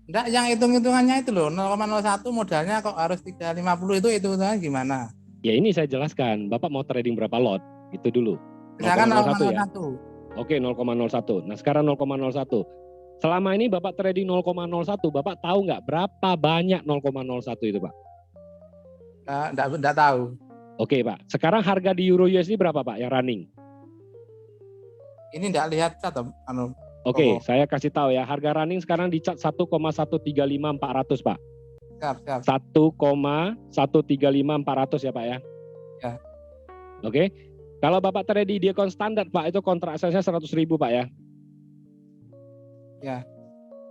Enggak, yang hitung-hitungannya itu loh, 0,01 modalnya kok harus 350 itu hitungannya gimana? Ya ini saya jelaskan, Bapak mau trading berapa lot? Itu dulu. Misalkan 0,01 ya. 0,01. Oke, 0,01. Nah, sekarang 0,01. Selama ini Bapak trading 0,01, Bapak tahu nggak berapa banyak 0,01 itu, Pak? Enggak tahu. Oke, Pak. Sekarang harga di Euro USD berapa, Pak, yang running? Ini enggak lihat atau Oke, saya kasih tahu ya. Harga running sekarang di cat 1,135400, Pak. siap. 1,135400 ya, Pak ya. Ya. Oke. Kalau Bapak trade di Diakon standar, Pak, itu kontrak saya 100.000, Pak ya. Ya.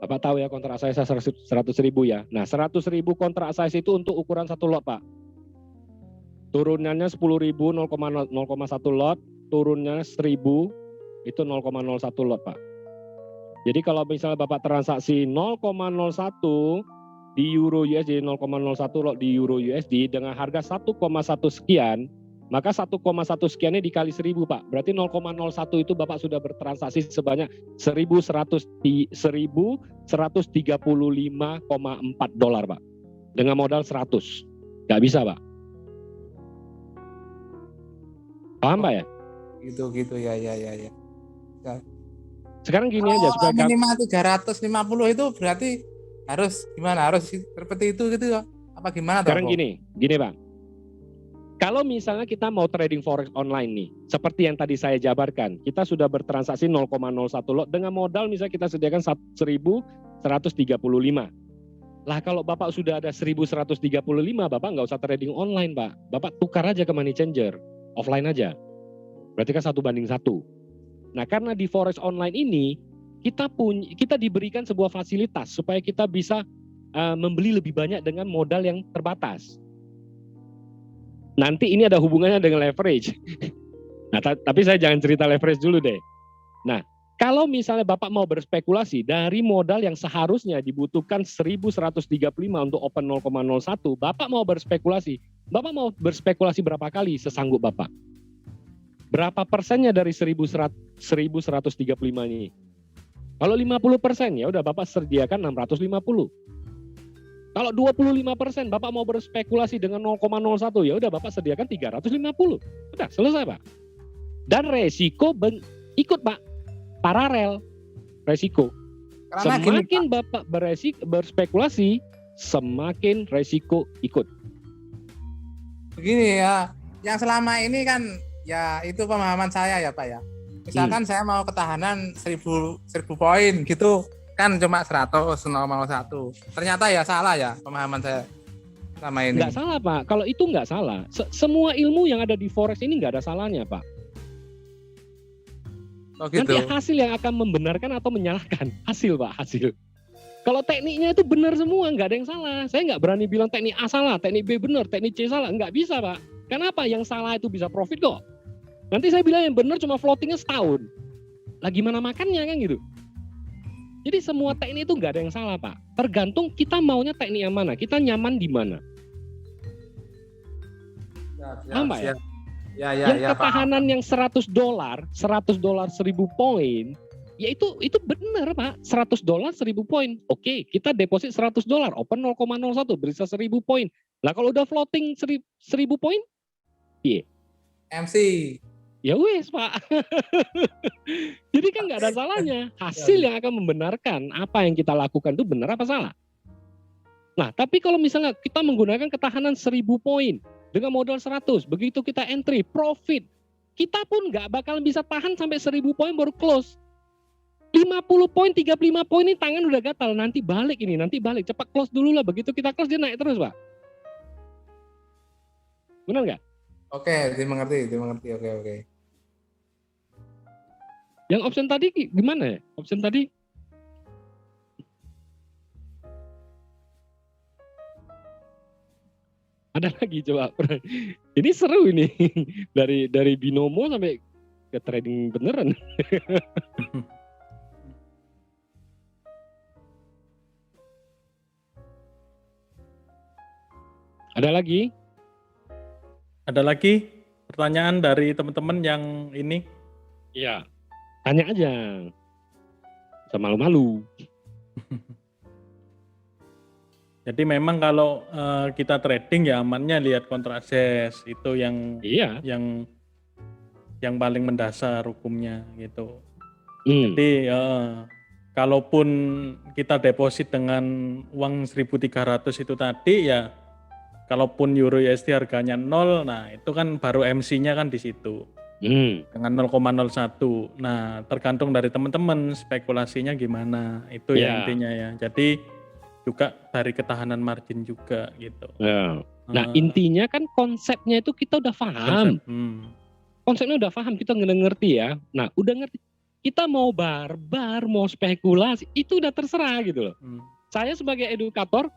Bapak tahu ya kontrak saya 100.000 ya. Nah, 100.000 kontrak saya itu untuk ukuran satu lot, Pak. Turunannya 10.000 0,1 lot, turunnya 1.000 itu 0,01 lot, Pak. Jadi kalau misalnya Bapak transaksi 0,01 di Euro USD, 0,01 lot di Euro USD dengan harga 1,1 sekian, maka 1,1 sekiannya dikali 1.000, Pak. Berarti 0,01 itu Bapak sudah bertransaksi sebanyak $1.135,4, Pak. Dengan modal 100. Nggak bisa, Pak. Paham, Pak ya? Gitu ya. Sekarang gini aja supaya minimal 350 itu berarti harus gimana? Harus seperti itu gitu ya? Apa gimana? sekarang gini Pak. Kalau misalnya kita mau trading forex online nih, seperti yang tadi saya jabarkan, kita sudah bertransaksi 0,01 lot dengan modal misalnya kita sediakan 1.135. Lah kalau Bapak sudah ada 1.135, Bapak nggak usah trading online, Pak. Bapak tukar aja ke money changer, offline aja. Berarti kan 1:1. Nah, karena di forex online ini kita diberikan sebuah fasilitas supaya kita bisa membeli lebih banyak dengan modal yang terbatas. Nanti ini ada hubungannya dengan leverage. Nah, tapi saya jangan cerita leverage dulu deh. Nah, kalau misalnya Bapak mau berspekulasi dari modal yang seharusnya dibutuhkan 1.135 untuk open 0,01, Bapak mau berspekulasi berapa kali sesanggup Bapak? Berapa persennya dari 1.135 ini? Kalau 50% ya udah Bapak sediakan 650. Kalau 25% Bapak mau berspekulasi dengan 0,01 ya udah Bapak sediakan 350. Udah selesai, Pak. Dan resiko ikut, Pak. Paralel resiko. Karena Semakin gini, Bapak berspekulasi, semakin resiko ikut. begini ya, yang selama ini kan ya itu pemahaman saya ya Pak ya. Misalkan saya mau ketahanan 1.000 poin gitu kan cuma 100,01. Ternyata ya salah ya pemahaman saya selama ini. Nggak salah, Pak. Kalau itu nggak salah. Semua ilmu yang ada di forex ini nggak ada salahnya, Pak. Oh gitu. Nanti hasil yang akan membenarkan atau menyalahkan. Hasil, Pak, hasil. Kalau tekniknya itu benar semua, nggak ada yang salah. Saya nggak berani bilang teknik A salah, teknik B benar, teknik C salah. Nggak bisa, Pak. Kenapa? Yang salah itu bisa profit kok. Nanti saya bilang yang benar cuma floatingnya setahun. Lah gimana makannya kan gitu. Jadi semua teknik itu nggak ada yang salah, Pak. Tergantung kita maunya teknik yang mana, kita nyaman di mana. Paham, Pak ya? Yang ketahanan yang $100, $100 1.000 poin, ya itu benar, Pak. $100 1.000 poin. Oke, kita deposit $100, open 0,01 bisa 1.000 poin. Lah kalau udah floating 1.000 poin, iya. MC. Ya wes, Pak. Jadi kan nggak ada salahnya. Hasil yang akan membenarkan apa yang kita lakukan itu benar apa salah. Nah, tapi kalau misalnya kita menggunakan ketahanan 1.000 poin dengan modal 100, begitu kita entry profit, kita pun nggak bakal bisa tahan sampai 1.000 poin baru close. 50 poin, 35 poin ini tangan udah gatal, nanti balik, cepat close dulu lah. Begitu kita close dia naik terus, Pak. Benar nggak? Oke, dimengerti. Oke. Yang option tadi gimana ya? Option tadi? Ada lagi coba. Ini seru ini. Dari binomo sampai ke trading beneran. Ada lagi? Ada lagi pertanyaan dari teman-teman yang ini? Iya. Tanya aja. Sama malu-malu. Jadi memang kalau kita trading ya amannya lihat kontrases itu yang Iya. yang paling mendasar hukumnya gitu. Hmm. Jadi kalaupun kita deposit dengan uang 1.300 itu tadi ya, kalaupun Euro USD harganya 0, nah itu kan baru MC-nya kan di situ dengan 0,01. Nah tergantung dari teman-teman spekulasinya gimana, itu ya Ya. intinya ya. Jadi juga dari ketahanan margin juga gitu. Ya. Nah intinya kan konsepnya itu kita udah paham. Konsepnya udah paham, kita ngerti ya. Nah udah ngerti, kita mau barbar, mau spekulasi, itu udah terserah gitu loh. Saya sebagai edukator,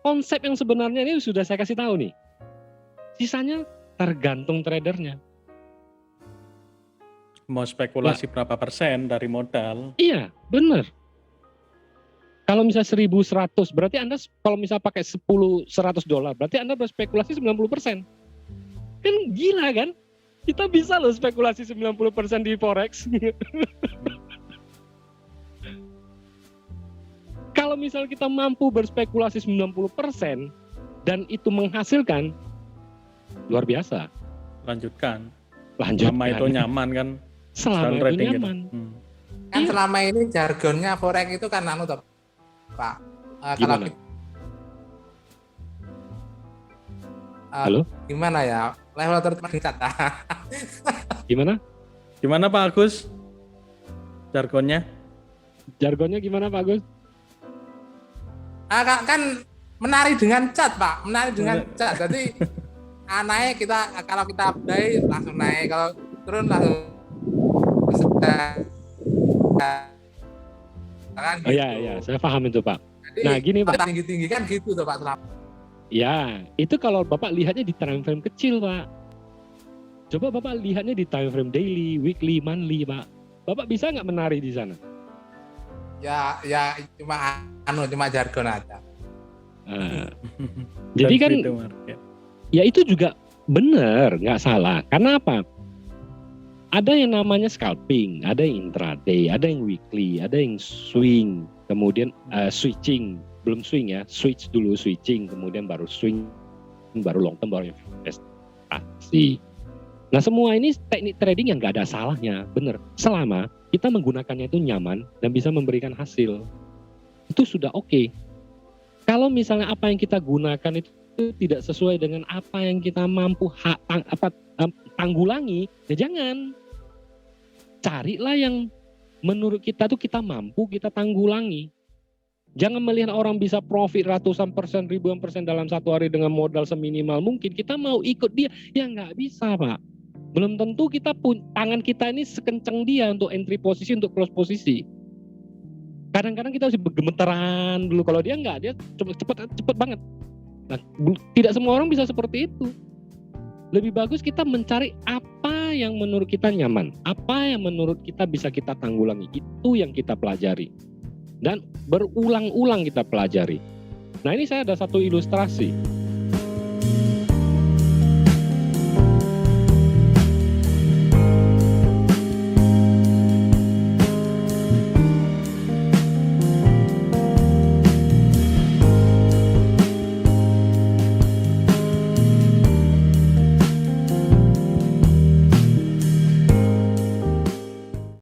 konsep yang sebenarnya ini sudah saya kasih tahu nih. Sisanya tergantung tradernya. Mau spekulasi berapa persen dari modal? Iya, bener. Kalau misalnya 1.100, berarti Anda kalau misalnya pakai $100, berarti Anda berspekulasi 90%. Kan gila kan? Kita bisa loh spekulasi 90% di Forex. Kalau misalnya kita mampu berspekulasi 90% dan itu menghasilkan, luar biasa. Lanjutkan. Lanjutkan. Selama itu nyaman kan? Selama itu trading nyaman. gitu. Kan Iya. selama ini jargonnya forex itu kan anu toh, Pak. Kalau Gimana? Halo? Gimana ya? Level tertingkat. Gimana? Gimana Pak Agus? Jargonnya? Jargonnya gimana Pak Agus? Kan menari dengan cat, Pak. Menari dengan cat. Jadi naik kita, kalau kita buy langsung naik, kalau turun langsung kan Oh gitu. iya, saya paham itu Pak. Jadi, Nah gini Pak, tinggi-tinggi kan gitu tuh Pak. ya itu kalau Bapak lihatnya di time frame kecil Pak. Coba Bapak lihatnya di time frame daily, weekly, monthly Pak. Bapak bisa nggak menari di sana? Ya cuma jargon aja. Nah, jadi kan Dan itu market. ya itu juga benar, nggak salah. Karena apa? Ada yang namanya scalping, ada yang intraday, ada yang weekly, ada yang swing, kemudian switching, belum swing ya, switch dulu switching, kemudian baru swing, baru long term, baru investasi. Nah semua ini teknik trading yang nggak ada salahnya, bener. Selama kita menggunakannya itu nyaman dan bisa memberikan hasil, itu sudah oke. Kalau misalnya apa yang kita gunakan itu tidak sesuai dengan apa yang kita mampu tanggulangi, ya jangan. Carilah yang menurut kita tuh kita mampu, kita tanggulangi. Jangan melihat orang bisa profit ratusan persen, ribuan persen dalam satu hari dengan modal seminimal mungkin. Kita mau ikut dia, ya nggak bisa Pak. Belum tentu kita tangan kita ini sekencang dia untuk entry posisi, untuk close posisi. Kadang-kadang kita harus bergemeteran dulu. Kalau dia nggak, dia cepet banget. Nah, tidak semua orang bisa seperti itu. Lebih bagus kita mencari apa yang menurut kita nyaman, apa yang menurut kita bisa kita tanggulangi. Itu yang kita pelajari. Dan berulang-ulang kita pelajari. Nah ini saya ada satu ilustrasi.